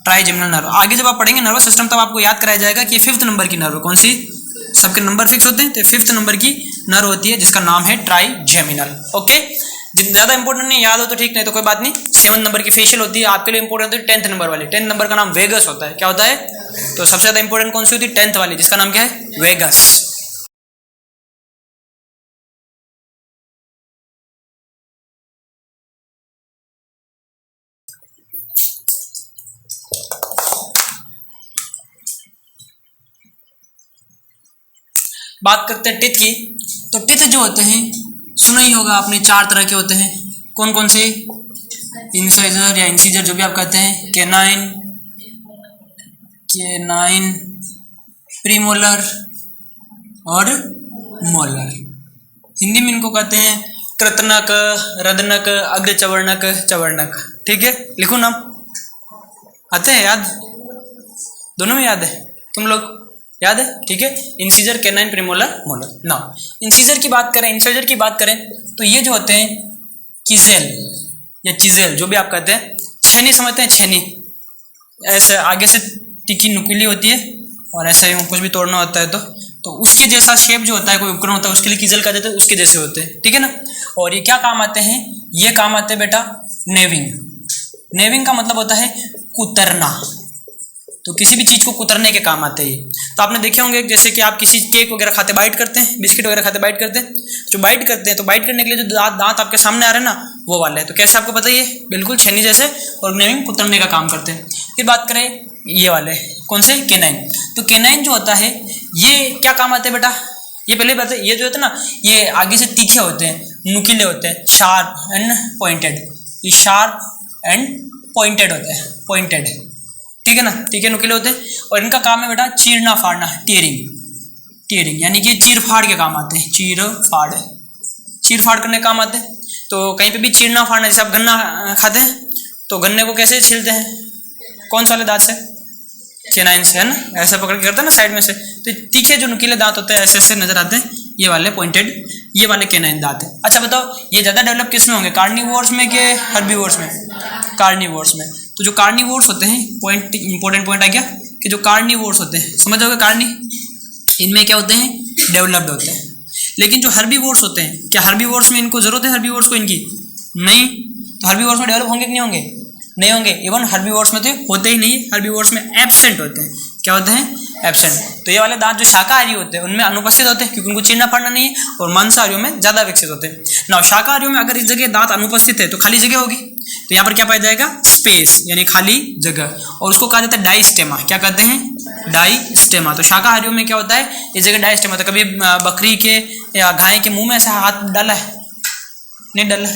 Trigeminal nerve. आगे जब आप पढ़ेंगे नर्वस सिस्टम तब आपको याद कराया जाएगा कि ये 5th नंबर की नर्व, कौन सी, सबके नंबर फिक्स होते हैं, तो 5th नंबर की नर्व होती है जिसका नाम है ट्राइजेमिनल। ओके, ज्यादा इंपॉर्टेंट नहीं, याद हो तो ठीक, नहीं तो कोई बात नहीं। 7th नंबर की फेशियल होती है, आपके लिए इंपॉर्टेंट होती है 10th नंबर वाली। 10th नंबर का नाम वेगस होता है। क्या होता है? तो सबसे ज्यादा इंपॉर्टेंट कौन सी होती है? 10th वाली, जिसका नाम क्या है? वेगस। बात करते हैं टिथ की। तो टिथ जो होते हैं, सुना ही होगा आपने, 4 तरह के होते हैं। कौन कौन से? इंसाइजर या इंसीजर, जो भी आप कहते हैं, केनाइन, प्रीमोलर और मोलर। हिंदी में इनको कहते हैं कृतनक, रदनक, अग्रचवर्णक, चवर्णक। ठीक है, लिखो नाम, आते हैं याद? दोनों में याद है? तुम लोग याद है? ठीक है, इंसीजर, केनाइन, प्रीमोलर, मोलर। ना, इंसीजर की बात करें, इंसाइजर की बात करें, तो ये जो होते हैं किजेल या चिजेल, जो भी आप कहते हैं, छेनी समझते हैं? छेनी ऐसे आगे से टिकी नुकीली होती है और ऐसा यूं कुछ भी तोड़ना होता है तो उसके जैसा शेप जो होता है, कोई उपकरण होता है, उसके लिए किजेल कहा जाता है, उसके जैसे होते हैं। ठीक है ना। और ये क्या काम आते हैं? ये काम आते हैं बेटा नेविंग। नेविंग का मतलब होता है कुतरना, तो किसी भी चीज को कुतरने के काम आते हैं। तो आपने देखे होंगे जैसे कि आप किसी केक वगैरह खाते बाइट करते हैं, बिस्किट वगैरह खाते बाइट करते हैं, जो बाइट करते हैं तो बाइट करने के लिए जो दांत आपके सामने आ रहे हैं ना, वो वाले हैं। तो कैसे आपको पता ही है, बिल्कुल छेनी जैसे, और नेविंग कुतरने का काम करते हैं। फिर बात करें ये वाले, कौन से? केनाइन। तो केनाइन जो होता है, ये क्या काम आते हैं बेटा? ये पहले बात है, ये जो होता है ना, ये आगे से तीखे होते हैं, नुकीले होते हैं, शार्प एंड पॉइंटेड। ये शार्प एंड पॉइंटेड होते हैं, पॉइंटेड, ठीक है ना, तीखे नुकीले होते हैं। और इनका काम है बेटा चीरना फाड़ना, टीयरिंग, यानी कि चीर फाड़ के काम आते हैं, चीर फाड़ करने काम आते हैं। तो कहीं पे भी चीरना फाड़ना, जैसे आप गन्ना खाते हैं तो गन्ने को कैसे छीलते हैं? कौन सा वाले दांत से? केनाइन से, है ना, ऐसे पकड़ के करते हैं ना साइड में से। तो तीखे जो नुकीले दांत होते हैं ऐसे ऐसे नजर आते हैं, ये वाले पॉइंटेड, ये वाले केनाइन दांत है। अच्छा बताओ, ये ज्यादा डेवलप किस में होंगे, कार्निवोर्स में कि हर्बीवोर्स में? कार्निवोर्स में। तो जो कार्निवोर्स होते हैं, पॉइंट इंपॉर्टेंट पॉइंट आ गया कि जो कार्निवोर्स होते हैं, समझ जाओगे कार्नी, इनमें क्या होते हैं? डेवलप्ड होते हैं। लेकिन जो हर्बीवोर्स होते हैं, क्या हर्बीवोर्स में इनको जरूरत है, हर्बीवोर्स को इनकी? नहीं। तो हर्बीवोर्स में डेवलप होंगे कि नहीं होंगे? नहीं होंगे। इवन हर्बीवोर्स में तो होते ही नहीं, हर्बीवोर्स में एब्सेंट होते हैं। क्या होते हैं? एब्सेंट। तो ये वाले दांत जो शाकाहारी होते हैं उनमें अनुपस्थित होते हैं, क्योंकि उनको चीरना फाड़ना नहीं है, और मांसाहारियों में ज्यादा विकसित होते हैं ना। शाकाहारियों में अगर इस जगह दांत अनुपस्थित है तो खाली जगह होगी, तो यहाँ पर क्या पाया जाएगा? स्पेस, यानी खाली जगह, और उसको कहा जाता है डाइस्टेमा। क्या कहते हैं? डाइस्टेमा। तो शाकाहारियों में क्या होता है, इस जगह डाइस्टेमा। तो कभी बकरी के या गाय के मुंह में ऐसा हाथ डाला है? नहीं डाला।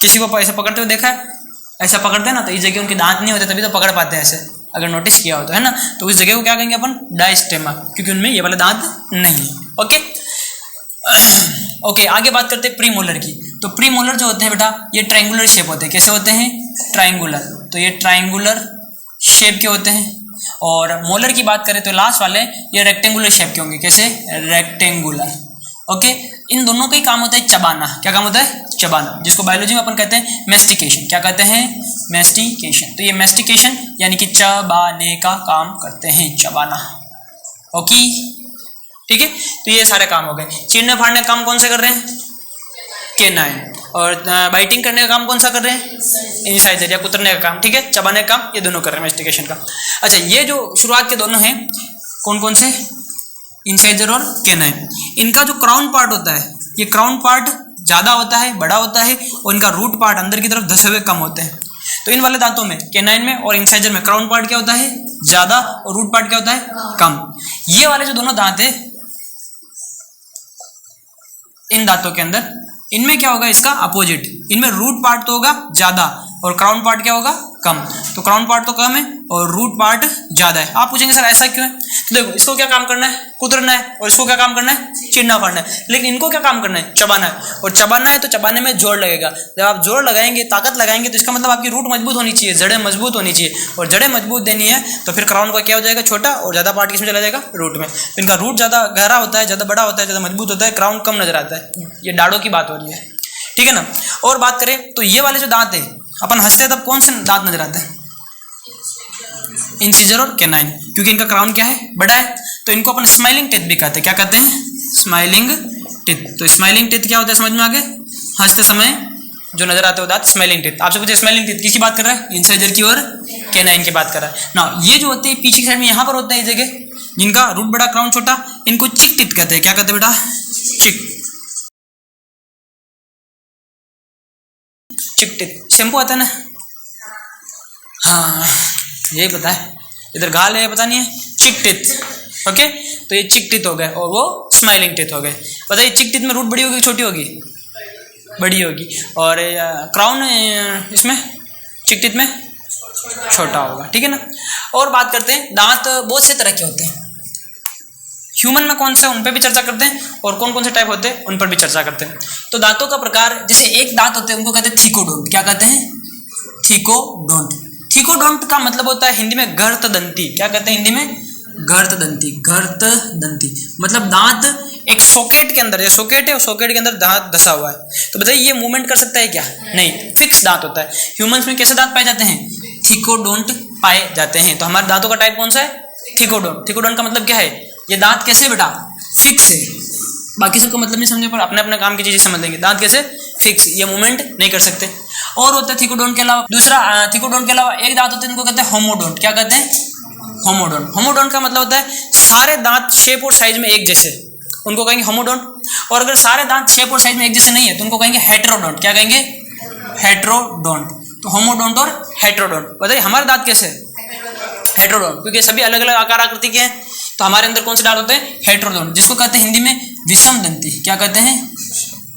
किसी को ऐसा पकड़ते हुए देखा है? ऐसा पकड़ते हैं ना, तो इस जगह उनके दांत नहीं होते, तभी तो पकड़ पाते हैं ऐसे, अगर नोटिस किया हो तो, है ना। तो उस जगह को क्या कहेंगे अपन? डाइस्टेमा, क्योंकि उनमें ये वाले दांत नहीं है। ओके ओके, आगे बात करते हैं प्रीमोलर की। तो प्रीमोलर जो होते हैं बेटा, ये ट्रायंगुलर शेप होते हैं। कैसे होते हैं? ट्रायंगुलर। तो ये ट्रायंगुलर शेप के होते हैं। और मोलर की बात करें तो लास्ट वाले ये रेक्टेंगुलर शेप के होंगे। कैसे? रेक्टेंगुलर। ओके, इन दोनों का ही काम होता है चबाना। क्या काम होता है? चबाना, जिसको बायोलॉजी में अपन कहते हैं मेस्टिकेशन। क्या कहते हैं? मेस्टिकेशन। तो ये मेस्टिकेशन यानी कि चबाने का काम करते हैं, चबाना। ओके, ठीक है। तो ये सारे काम हो गए। चीरने फाड़ने का काम कौन सा कर रहे हैं? केनाइन। और बाइटिंग करने का काम कौन सा कर रहे हैं? इंसाइजर, या कुतरने का काम। ठीक है, चबाने का काम ये दोनों कर रहे हैं, मेस्टिकेशन का। अच्छा, ये जो शुरुआत के दोनों हैं, कौन कौन से? इंसाइजर और केनाइन। इनका जो क्राउन पार्ट होता है, ये क्राउन पार्ट ज्यादा होता है, बड़ा होता है, और इनका रूट पार्ट अंदर की तरफ धसे हुए कम होते हैं। तो इन वाले दांतों में, केनाइन में और इंसाइजर में, क्राउन पार्ट क्या होता है? ज्यादा, और रूट पार्ट क्या होता है? कम। ये वाले जो दोनों दांत है, इन दांतों के अंदर, इनमें क्या होगा? इसका अपोजिट। इनमें रूट पार्ट तो होगा ज्यादा, और क्राउन पार्ट क्या होगा? कम। तो क्राउन पार्ट तो कम है और रूट पार्ट ज्यादा है। आप पूछेंगे सर ऐसा क्यों है? तो देखो, इसको क्या काम करना है? कुतरना है। और इसको क्या काम करना है? चीरना फाड़ना है। लेकिन इनको क्या काम करना है? चबाना है। और चबाना है तो चबाने में जोर लगेगा। जब आप जोर लगाएंगे, ताकत लगाएंगे, तो इसका मतलब आपकी रूट मजबूत होनी चाहिए, जड़ें मजबूत होनी चाहिए। और जड़ें मजबूत देनी है तो फिर क्राउन का क्या हो जाएगा? छोटा, और ज्यादा पार्ट किसमें चला जाएगा? रूट में। इनका रूट ज्यादा गहरा होता है, ज्यादा बड़ा होता है, ज्यादा मजबूत होता है, क्राउन कम नजर आता है। ये दाढ़ों की बात हो रही है, ठीक है ना। और बात करें तो ये वाले जो दांत है, अपन हंसते तब कौन से दांत नजर आते हैं? इंसीजर और कैनाइन, क्योंकि इनका क्राउन क्या है, बड़ा है, तो इनको अपन स्माइलिंग टीथ भी कहते हैं। क्या कहते हैं, स्माइलिंग टीथ। तो स्माइलिंग टीथ क्या होता है समझ में आ गए, हंसते समय जो नजर आते हो दांत, स्माइलिंग टीथ। आपसे पूछे स्माइलिंग टीथ किसकी बात कर रहा है, इंसाइजर की और कैनाइन की बात कर रहा है ना। ये जो होते हैं पीछे की साइड में यहाँ पर होते हैं ये जगह, जिनका रूट बड़ा क्राउन छोटा, इनको चिक टीथ कहते हैं। क्या कहते हैं बेटा, चिक, चिक टीथ। शैम्पू आता है ना, हाँ यही पता है, इधर गाल है पता नहीं है, चिक टीथ। ओके, तो ये चिक टीथ हो गए और वो स्माइलिंग टीथ हो गए। बताइए चिक टीथ में रूट बड़ी होगी छोटी होगी, बड़ी होगी, और क्राउन इसमें चिक टीथ में छोटा होगा, ठीक है ना। और बात करते हैं, दांत बहुत से तरह के होते हैं। ह्यूमन में कौन से, उन पर भी चर्चा करते हैं, और कौन कौन से टाइप होते हैं उन पर भी चर्चा करते हैं। तो दांतों का प्रकार, जैसे एक दांत होते हैं उनको कहते हैं थिकोडोंट। क्या कहते हैं, थिकोडोंट। थिकोडोंट का मतलब होता है हिंदी में गर्तदंती। क्या कहते हैं हिंदी में, गर्तदंती। गर्तदंती मतलब दांत एक सॉकेट के अंदर, ये सॉकेट है, उस सॉकेट के अंदर दांत धसा हुआ है। तो बताइए ये मूवमेंट कर सकता है क्या, नहीं, फिक्स दांत होता है। ह्यूमंस में कैसे दांत पाए जाते हैं, थिकोडोंट पाए जाते हैं। तो हमारे दांतों का टाइप कौन सा है, थिकोडोंट। थिकोडोंट का मतलब क्या है, ये दांत कैसे बेटा, फिक्स है। बाकी सबको मतलब नहीं समझे, पर अपने अपने काम की चीजें समझ लेंगे। दांत कैसे फिक्स, ये मूवमेंट नहीं कर सकते। और होता है थिकोडोंट के अलावा दूसरा, थिकोडोंट के अलावा एक दांत होते हैं, इनको कहते हैं होमोडोंट। क्या कहते हैं, होमोडोंट। होमोडोंट का मतलब होता है सारे दांत शेप और साइज में एक जैसे, उनको कहेंगे होमोडोंट। और अगर सारे दांत शेप और साइज में एक जैसे नहीं है तो उनको कहेंगे हेटेरोडोंट। क्या कहेंगे, हेटेरोडोंट। तो होमोडोंट और हेटेरोडोंट। बताइए हमारे दांत कैसे, हेटेरोडोंट, क्योंकि सभी अलग अलग आकार आकृति के हैं। तो हमारे अंदर कौन से दांत होते हैं, हेटेरोडोंट, जिसको कहते हैं हिंदी में विषम दंती। क्या कहते हैं,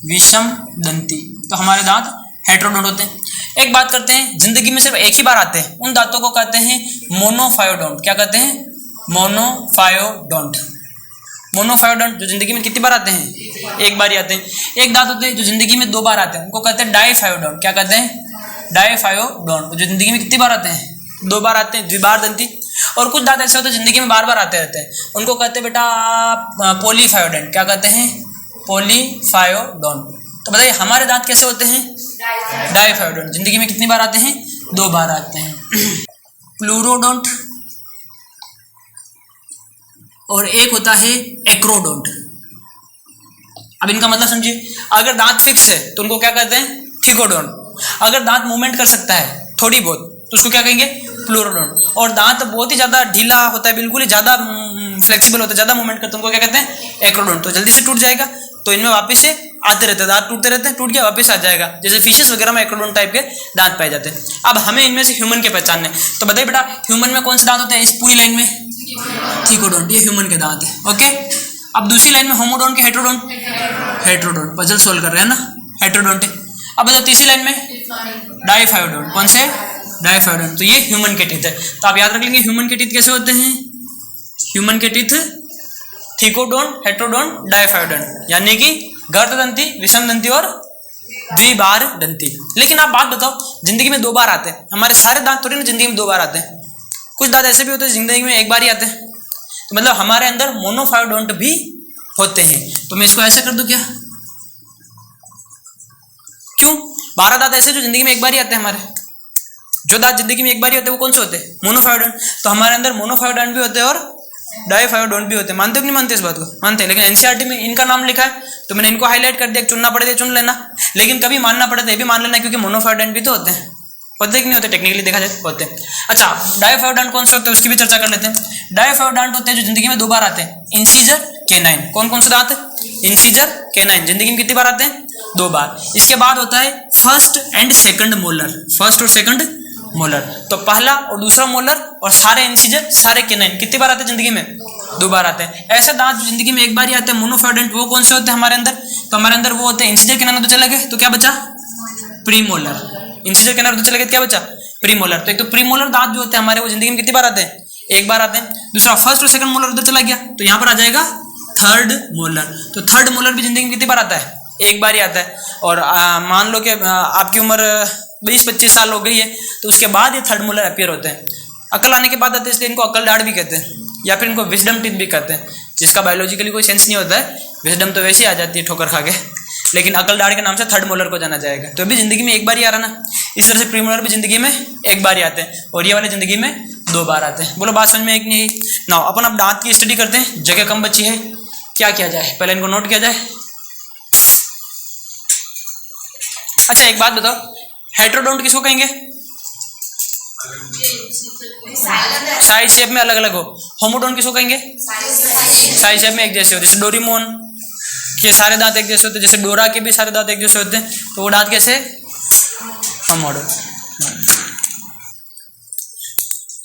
विषम दंती। तो हमारे दांत हेटेरोडोंट होते हैं। एक बात करते हैं, जिंदगी में सिर्फ एक ही बार आते हैं, उन दांतों को कहते हैं मोनोफायोडोंट। क्या कहते हैं, मोनोफायोडोंट। मोनोफायोडोंट जो जिंदगी में कितनी बार आते हैं, एक बार ही आते हैं। एक दांत होते हैं जो जिंदगी में 2 बार आते हैं, उनको कहते हैं डाईफायोडोंट। क्या कहते हैं, डाईफायोडोंट। जो जिंदगी में कितनी बार आते हैं, 2 बार आते हैं, द्विबार दंती। और कुछ दांत ऐसे होते हैं जिंदगी में बार बार आते रहते हैं, उनको कहते हैं बेटा पॉलीफायोडेंट। क्या कहते हैं, पॉलीफायोडोंट। तो बताइए हमारे दांत कैसे होते हैं, डाईफायोडोंट। जिंदगी में कितनी बार आते हैं, 2 बार आते हैं। प्लूरोडोंट, और एक होता है एक्रोडोंट। अब इनका मतलब समझिए, अगर दांत फिक्स है तो उनको क्या कहते हैं, थिकोडोंट। अगर दांत मूवमेंट कर सकता है थोड़ी बहुत तो उसको क्या कहेंगे, प्लूरोडोंट। और दांत बहुत ही ज्यादा ढीला होता है, बिल्कुल ही ज्यादा फ्लेक्सिबल होता है, ज्यादा मूवमेंट करते हैं, उनको क्या कहते हैं, एक्रोडोंट। तो जल्दी से टूट जाएगा, तो इनमें वापस से आते रहते हैं, दांत टूटते रहते हैं, टूट गया वापस आ जाएगा। जैसे फिशेस वगैरह में एक्रोडोंट टाइप के दांत पाए जाते हैं। अब हमें इनमें से ह्यूमन के पहचानने, तो बताइए बेटा ह्यूमन में कौन से दांत होते हैं इस पूरी लाइन में, थिकोडोंट। ये ह्यूमन के दांत है। ओके, अब दूसरी लाइन में होमोडोंट के हेटेरोडोंट, हेटेरोडोंट पजल सोल्व कर रहे हैं ना, हेटेरोडोंट है। अब बताओ तीसरी लाइन में डाईफायोडोंट, कौन से, डाईफायोडोंट। तो ये ह्यूमन के टीथ है। तो आप याद रख लेंगे ह्यूमन के टीथ कैसे होते हैं, ह्यूमन के टीथ थिकोडोंट, हेटेरोडोंट, डाईफायोडोंट, यानी कि गर्तदंती, विषम दंती और द्विबार दंती। लेकिन आप बात बताओ, जिंदगी में 2 बार आते हैं, हमारे सारे दांत थोड़ी ना जिंदगी में 2 बार आते हैं। कुछ दांत ऐसे भी होते हैं जिंदगी में 1 बार ही आते हैं। तो मतलब हमारे अंदर मोनोफायोडोंट भी होते हैं। तो मैं इसको ऐसे कर दूं क्या, क्यों, 12 दांत ऐसे जो जिंदगी में 1 बार ही आते हैं। हमारे जो दांत जिंदगी में 1 बार ही होते हैं वो कौन से होते हैं, मोनोफायोडोंट। तो हमारे अंदर मोनोफायोडोंट भी होते हैं और डाईफायोडोंट भी होते हैं। मानते हो नहीं मानते इस बात को, मानते हैं। लेकिन एनसीईआरटी में इनका नाम लिखा है तो मैंने इनको हाईलाइट कर दिया, चुनना पड़े तो चुन लेना, लेकिन कभी मानना पड़े तो ये भी मान लेना, क्योंकि मोनोफायोडोंट भी तो होते हैं। होते कि नहीं होते, टेक्निकली देखा जाए होते हैं। अच्छा, डाईफायोडोंट कौन से होते हैं उसकी भी चर्चा कर लेते हैं। डाईफायोडोंट होते हैं जो जिंदगी में 2 बार आते हैं, इंसीजर, कैनाइन। कौन कौन से दांत है, इंसीजर, कैनाइन, जिंदगी में कितनी बार आते हैं, 2 बार। इसके बाद होता है first and second molar, first और सेकंड मोलर। तो पहला और दूसरा मोलर और सारे इंसीजर, सारे कैनाइन कितनी बार आते हैं जिंदगी में, 2 बार आते हैं। ऐसे दांत जो जिंदगी में 1 बार ही आते हैं मोनोफायोडेंट, वो कौन से होते हैं हमारे अंदर, तो हमारे अंदर वो होते हैं इंसीजर, कैनाइन तो चले गए, तो क्या बचा, प्रीमोलर। इंसीजर कैनाइन तो चले गए, क्या बचा, प्रीमोलर। तो एक तो प्रीमोलर दांत जो होते हैं हमारे, वो जिंदगी में कितनी बार आते हैं, 1 बार आते हैं। दूसरा फर्स्ट और सेकंड मोलर उधर चला गया, तो यहाँ पर आ जाएगा थर्ड मोलर। तो थर्ड मोलर भी जिंदगी में कितनी बार आता है, 1 बार ही आता है। और मान लो कि आपकी उम्र 20-25 साल हो गई है, तो उसके बाद ये थर्ड मोलर अपीयर होते हैं। अकल आने के बाद आते हैं, इसलिए इनको अकल दाढ़ भी कहते हैं, या फिर इनको विजडम टीथ भी कहते हैं, जिसका बायोलॉजिकली कोई सेंस नहीं होता है। विजडम तो वैसे ही आ जाती है ठोकर खा के, लेकिन अकल दाढ़ के नाम से थर्ड मोलर को जाना जाएगा। तो अभी जिंदगी में 1 बार ही आ रहा ना, इस तरह से प्रीमोलर भी जिंदगी में 1 बार ही आते हैं, और ये वाले जिंदगी में 2 बार आते हैं। बोलो बात समझ में एक नहीं आई। नाउ अपन अब दांत की स्टडी करते हैं, जगह कम बची है, क्या किया जाए, पहले इनको नोट किया जाए। अच्छा एक बात बताओ, हेटेरोडोंट किसको कहेंगे? साइड शेप में अलग अलग हो। होमोडोंट किसको कहेंगे? साइड शेप में एक जैसे हो, जैसे डोरेमोन के सारे दांत एक जैसे होते हैं, जैसे डोरा के भी सारे दांत एक जैसे होते हैं, तो वो दांत कैसे? होमोडोंट।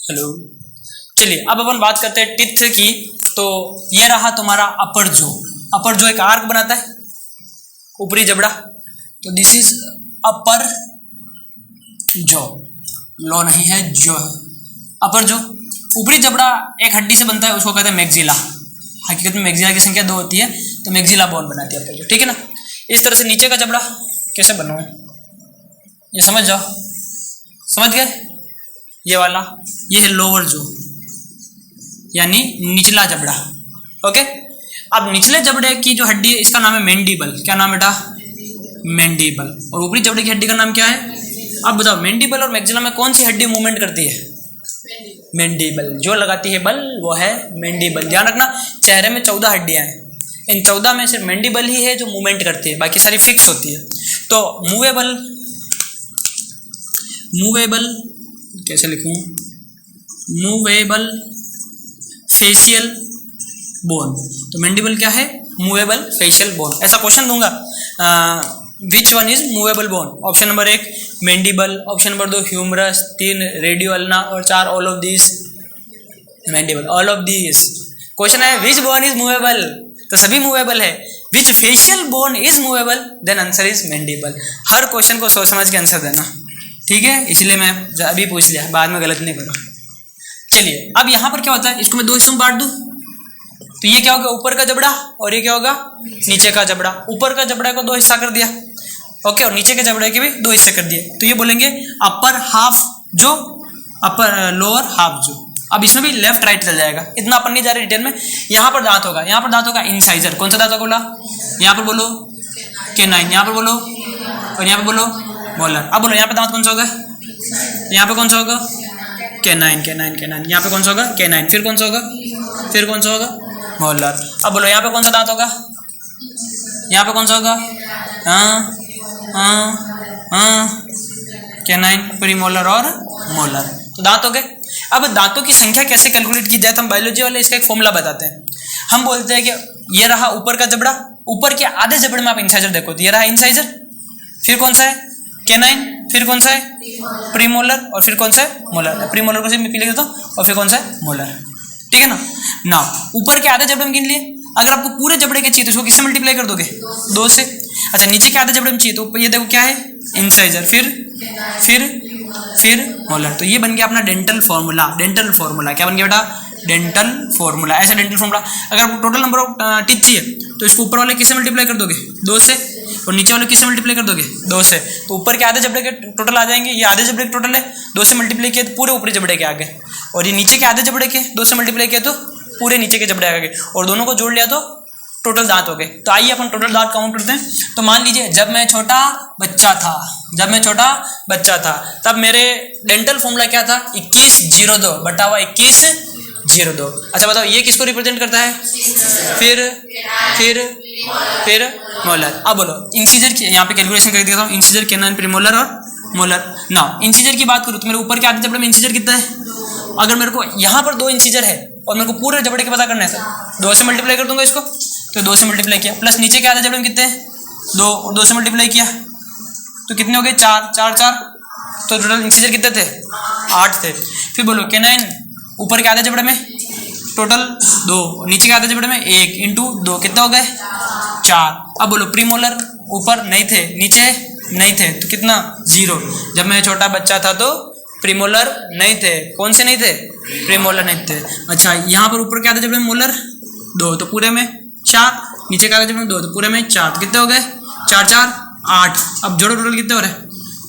हेलो, चलिए अब अपन बात करते हैं टिथ की। तो ये रहा तुम्हारा अपर जो। अपर जो एक आर्क बनाता है, ऊपरी जबड़ा, तो दिस इज अपर जो, लो नहीं है, जो अपर जो। ऊपरी जबड़ा एक हड्डी से बनता है, उसको कहते हैं मैक्सिला। हकीकत में मैक्सिला की संख्या 2 होती है, तो मैक्सिला बोन बनाती है अपर जो, ठीक है ना। इस तरह से नीचे का जबड़ा कैसे बनाऊं, ये समझ जाओ, समझ गए? ये वाला, ये है लोअर जो, यानी निचला जबड़ा। ओके, अब निचले जबड़े की जो हड्डी है इसका नाम है मैंडिबल। क्या नाम बेटा? मैंडिबल। और ऊपरी जबड़े की हड्डी का नाम क्या है? अब बताओ, मैंडिबल और मैक्सिला में कौन सी हड्डी मूवमेंट करती है? मैंडिबल। जो लगाती है बल वो है मैंडिबल। ध्यान रखना, चेहरे में 14 हड्डियां हैं, इन 14 में सिर्फ मैंडिबल ही है जो मूवमेंट करती है, बाकी सारी फिक्स होती है। तो मूवेबल, मूवेबल कैसे लिखूं? Movable facial bone. तो मैंडिबल क्या है? Movable facial bone. ऐसा क्वेश्चन दूंगा, which one is movable bone? Option number 1 mandible, option number 2 humerus, 3 radio ulna और 4 all of this mandible. All of this question है विच बोन इज मूवेबल, तो सभी मूवेबल है। Which facial bone is movable, then answer is mandible. हर क्वेश्चन को सोच समझ के आंसर देना, ठीक है? इसलिए मैं अभी पूछ लिया, बाद में गलत नहीं करो। चलिए अब यहाँ पर क्या होता है, इसको मैं 2 हिस्सों में बांट दूं, तो ये क्या होगा? ऊपर का जबड़ा, और ये क्या होगा? नीचे का जबड़ा। ऊपर का जबड़ा को 2 हिस्सा कर दिया, ओके, और नीचे के जबड़े के भी 2 हिस्से कर दिए, तो ये बोलेंगे अपर हाफ जो, अपर लोअर हाफ जो। अब इसमें भी लेफ्ट राइट चल जाएगा, इतना अपन नहीं जा रहे डिटेल में। यहाँ पर दांत होगा, यहाँ पर दांत होगा इंसाइजर। कौन सा दांत होगा बोला? यहाँ पर बोलो कैनाइन, यहाँ पर बोलो, और यहाँ पर बोलो मोलर। अब बोलो यहाँ पे दांत कौन सा होगा? यहाँ पे कौन सा होगा? Canine, canine, canine. यहाँ पे कौन सा होगा? कैनाइन। फिर कौन सा होगा? फिर कौन सा होगा? मोलर। अब बोलो यहाँ पे कौन सा दांत होगा? यहाँ पे कौन सा होगा? कैनाइन, प्रीमोलर और मोलर। तो दांत हो गए। अब दांतों की संख्या कैसे कैलकुलेट की जाए, तो हम बायोलॉजी वाले इसका एक फॉर्मूला बताते हैं। हम बोलते हैं कि ये रहा ऊपर का जबड़ा, ऊपर के आधे जबड़े में आप इंसाइजर देखो, तो ये रहा इंसाइजर। फिर कौन सा है? कैनाइन। फिर कौन सा है? प्रीमोलर। और फिर कौन सा है? मोलर। प्रीमोलर को सिर्फ मैं पी लिख देता हूँ, और फिर कौन सा है? मोलर, ठीक है ना। नाउ ऊपर के आधे जबड़े में गिन लिए। अगर आपको पूरे जबड़े के चाहिए तो इसको किससे मल्टीप्लाई कर दोगे? 2 से। अच्छा, नीचे के आधे जबड़े में चाहिए तो ये देखो क्या है? इंसाइजर। फिर मोलर। तो ये बन गया अपना डेंटल फॉर्मूला। डेंटल फॉर्मूला क्या बन गया बेटा? Dental formula. ऐसा डेंटल फॉर्मूला, अगर आपको टोटल नंबर ऑफ टीथ चाहिए तो इसको ऊपर वाले किससे मल्टीप्लाई कर दोगे? 2 से। और नीचे वाले किससे मल्टीप्लाई कर दोगे? 2 से। तो ऊपर के आधे जबड़े के टोटल आ जाएंगे, ये आधे जबड़े के टोटल है, 2 से मल्टीप्लाई किए तो पूरे ऊपरी जबड़े के आ गए। और ये नीचे के आधे जबड़े के 2 से मल्टीप्लाई किए तो पूरे नीचे के जबड़े आ गए, और दोनों को जोड़ लिया तो टोटल दांत हो गए। तो आइए अपन टोटल दांत काउंट करते हैं। तो मान लीजिए जब मैं छोटा बच्चा था, तब मेरे डेंटल फॉर्मूला क्या था? 2102 बटा हुआ 2102। अच्छा बताओ ये किसको रिप्रेजेंट करता है? फिर मोलर। अब बोलो इंसीजर की, यहाँ पे कैलकुलेशन कर देता हूँ। इंसीजर, कैनाइन, प्रीमोलर और मोलर। ना इंसीजर की बात करूँ तो मेरे ऊपर के आधे जबड़े में इंसीजर कितना है? अगर मेरे को यहाँ पर 2 इंसीजर है और मेरे को पूरे जबड़े के पता करना है, तो 2 से मल्टीप्लाई कर दूंगा इसको, तो 2 से मल्टीप्लाई किया। प्लस नीचे के आधे जबड़े में कितने हैं? 2, और 2 से मल्टीप्लाई किया तो कितने हो गए? 4, 4, 4। तो टोटल इंसीजर कितने थे? 8 थे। फिर बोलो कैनाइन, ऊपर के आधे जबड़े में टोटल 2, नीचे के आधे जबड़े में 1 इंटू 2 कितने हो गए? 4। अब बोलो प्रीमोलर, ऊपर नहीं थे, नीचे नहीं थे, तो कितना? 0। जब मैं छोटा बच्चा था तो प्रीमोलर नहीं थे। कौन से नहीं थे? प्रीमोलर नहीं थे। अच्छा, यहाँ पर ऊपर के आधे जबड़े में मोलर 2, तो पूरे में 4, नीचे के आधे जबड़े में 2, तो पूरे में 4, तो कितने हो गए? 4, 4, 8। अब जोड़ो टोटल कितने हो रहे?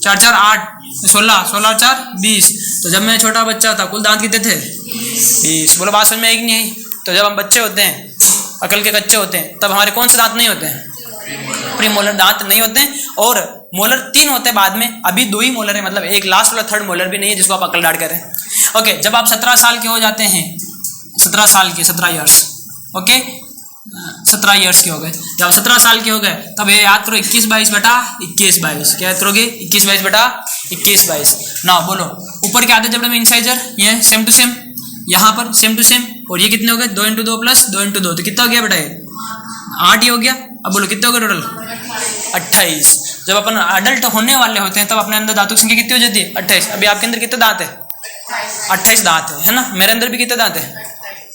4, 4, 8, 16, 16, 4, 20। तो जब मैं छोटा बच्चा था कुल दांत कितने थे? 20। बोलो बात समझ में आई कि नहीं आई? तो जब हम बच्चे होते हैं, अकल के कच्चे होते हैं, तब हमारे कौन से दांत नहीं होते हैं? प्रीमोलर दांत नहीं होते हैं। और मोलर 3 होते हैं बाद में, अभी 2 ही मोलर है, मतलब एक लास्ट वाला थर्ड मोलर भी नहीं है जिसको आप अकल डांट करें। ओके, जब आप 17 साल के हो जाते हैं, 17 साल के, 17 ईयर्स, ओके 17 ईयर्स के हो गए, जब 17 साल के हो गए तब ये याद करो 21/22 बटा 21/22, क्या याद करोगे 21/22 बटा 21/22। ना बोलो ऊपर के आधे जबड़े में इंसाइजर ये सेम टू सेम, यहाँ पर सेम टू सेम, और ये कितने हो गए 2 × 2 प्लस 2 × 2, तो कितना हो गया बेटा ये 8 ही हो गया। अब बोलो कितने हो गए टोटल 28। जब अपन अडल्ट होने वाले होते हैं तब अपने अंदर दांतों की संख्या कितनी हो जाती है 28। अभी आपके अंदर कितने दांत है 28 दांत है ना, मेरे अंदर भी कितने दांत है,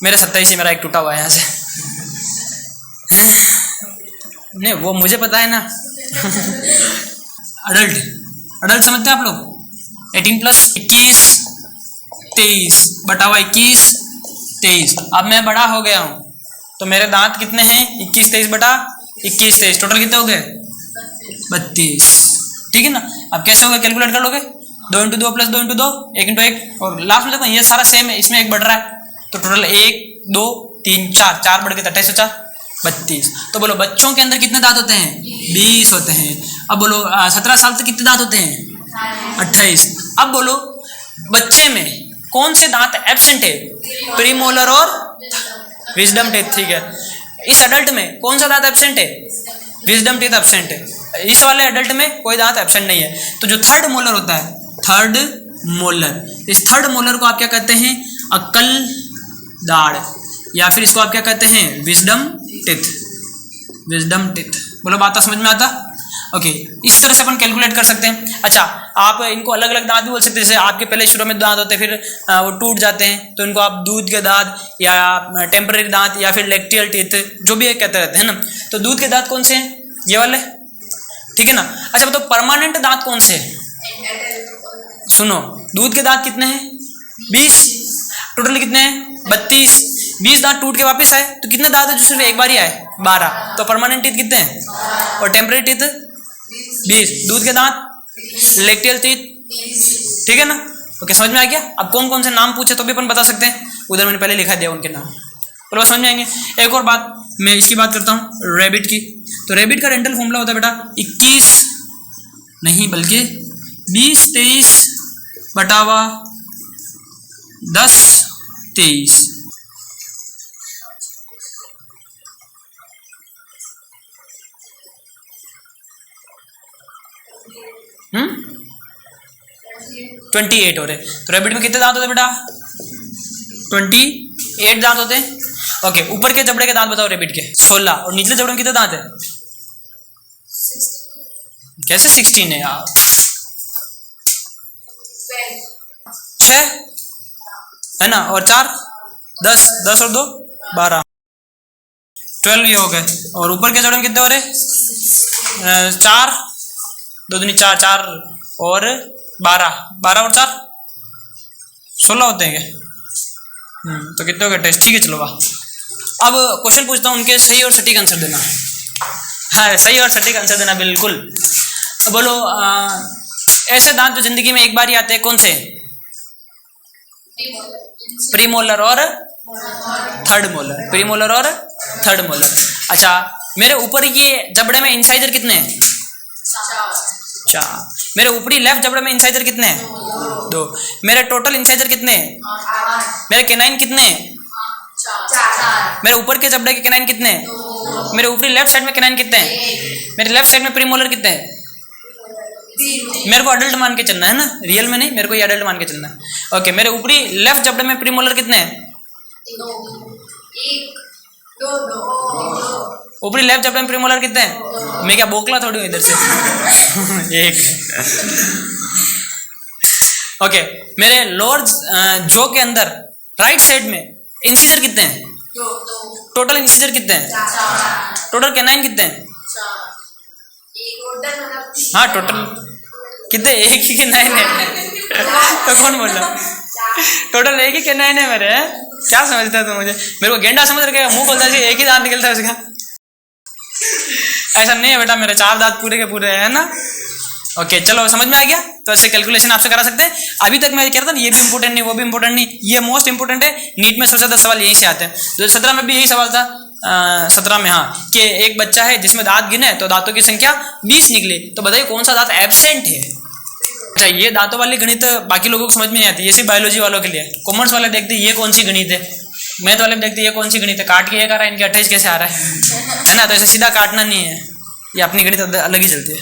मेरे 27 ही, मेरा एक टूटा हुआ है यहाँ से नहीं वो मुझे पता है ना अडल्ट, अडल्ट समझते हैं आप लोग, 18 प्लस 21 23 बटा हुआ 21 23। अब मैं बड़ा हो गया हूँ तो मेरे दांत कितने हैं 21 23 बटा 21 23, टोटल कितने हो गए 32। ठीक है ना। अब कैसे होगा कैलकुलेट कर लोगे, 2 × 2 प्लस 2 × 2 1 × 1, और लास्ट में देखो ये सारा सेम है, इसमें एक बढ़ रहा है तो टोटल 1 2 3 4 4 बढ़ के 28 और 4 32। तो बोलो बच्चों के अंदर कितने दांत होते हैं 20 होते हैं। अब बोलो 17 साल तक कितने दांत होते हैं 28। अब बोलो बच्चे में कौन से दांत एब्सेंट है, प्रीमोलर और विजडम टीथ। ठीक है, इस अडल्ट में कौन सा दांत एब्सेंट है, विजडम टीथ एब्सेंट है, इस वाले अडल्ट में कोई दांत एब्सेंट नहीं है। तो जो थर्ड मोलर होता है, थर्ड मोलर, इस थर्ड मोलर को आप क्या कहते हैं अक्ल दाढ़, या फिर इसको आप क्या कहते हैं विजडम टीथ, विजडम टीथ। बोलो बात समझ में आता। ओके, इस तरह से अपन कैलकुलेट कर सकते हैं। अच्छा, आप इनको अलग अलग दांत भी बोल सकते हैं, जैसे आपके पहले शुरू में दांत होते हैं फिर वो टूट जाते हैं तो इनको आप दूध के दांत या टेम्पररी दांत या फिर लैक्टियल टीथ जो भी कहते रहते हैं ना। तो दूध के दांत कौन से हैं, ये वाले, ठीक है ना। अच्छा बताओ परमानेंट दांत कौन से हैं, सुनो दूध के दांत कितने हैं 20, टोटल कितने हैं 32। 20 दांत टूट के वापस आए तो कितने दांत है जो सिर्फ एक बार ही आए 12, तो परमानेंट टीथ कितने हैं, और टेम्पररी टीथ 20, दूध के दांत लैक्टियल टीथ, ठीक है ना। ओके, समझ में आ गया। अब कौन कौन से नाम पूछे तो भी अपन बता सकते हैं, उधर मैंने पहले लिखा दिया उनके नाम, तो बस समझ में आएंगे। एक और बात मैं इसकी बात करता हूँ रैबिट की। तो रैबिट का डेंटल फॉर्मूला होता है बेटा 21 नहीं बल्कि 20 23 बटावा 10 23। हम्म 28 हो रहे। तो रैबिट में कितने दांत होते हैं बेटा 28 दांत होते हैं। ओके, ऊपर के जबड़े के दांत बताओ रैबिट के 16, और निचले जबड़े में कितने दांत है, कैसे 16 है यार, 6 है ना, और 4 10, 10 और 2 12, 12 ये हो गए। और ऊपर के जबड़े में कितने हो रहे 4 2 दूनी 4 4 और 12 12 और 4 16 होते हैं क्या, तो कितने हो गए टेस्ट। ठीक है चलो वाह। अब क्वेश्चन पूछता हूँ, उनके सही और सटीक आंसर देना। हाँ, सही और सटीक आंसर देना बिल्कुल। बोलो ऐसे दांत जो जिंदगी में एक बार ही आते हैं कौन से, प्रीमोलर और थर्ड मोलर, प्रीमोलर और थर्ड मोलर। अच्छा, मेरे ऊपर ये जबड़े में इंसाइजर कितने हैं 4, मेरे ऊपरी लेफ्ट जबड़े में इंसाइजर कितने हैं 2, मेरे टोटल इंसाइजर कितने हैं, मेरे केनाइन कितने हैं 4, मेरे ऊपर के जबड़े के केनाइन कितने हैं, मेरे ऊपरी लेफ्ट साइड में केनाइन कितने हैं, मेरे लेफ्ट साइड में प्रीमोलर कितने हैं। मेरे को अडल्ट मान के चलना है ना, रियल में नहीं, मेरे को ये अडल्ट मान के चलना है। ओके, मेरे ऊपरी लेफ्ट जबड़े में प्रीमोलर कितने हैं, ऊपरी लेफ्ट जबड़े में प्रीमोलर कितने हैं, मैं क्या बोकला थोड़ी हूँ इधर से एक। ओके, मेरे लोअर जो के अंदर राइट साइड में इंसीजर कितने हैं, टोटल इंसीजर कितने हैं, टोटल कैनाइन कितने हैं, हाँ टोटल कितने, एक ही कैनाइन है तो कौन बोल रहा, टोटल एक ही कैनाइन है मेरे, क्या समझता है तू मुझे, मेरे को गेंडा समझ रखे, मुंह खोलता है एक ही दांत निकलता है उसका, ऐसा नहीं है बेटा, मेरे 4 दांत पूरे के पूरे है ना। ओके चलो समझ में आ गया। तो ऐसे कैलकुलेशन आपसे करा सकते हैं। अभी तक मैं कह रहा था ये भी इंपॉर्टेंट नहीं वो भी इंपॉर्टेंट नहीं, ये मोस्ट इंपॉर्टेंट है। नीट में सबसे ज्यादा सवाल यही से आते हैं। 2017 में भी यही सवाल था, 17 में हाँ, कि एक बच्चा है जिसमें दांत गिने तो दांतों की संख्या 20 निकली, तो बताइए कौन सा दांत एब्सेंट है। अच्छा ये दांतों वाली गणित बाकी लोगों को समझ में नहीं आती, ये सिर्फ बायोलॉजी वालों के लिए। कॉमर्स वाले देखते ये कौन सी गणित है, मैथ वाले देखते ये कौन सी गणित है, काट के ये कर रहा है, इनके 28 कैसे आ रहा है ना। तो ऐसे सीधा काटना नहीं है, ये अपनी गणित अलग ही चलती है।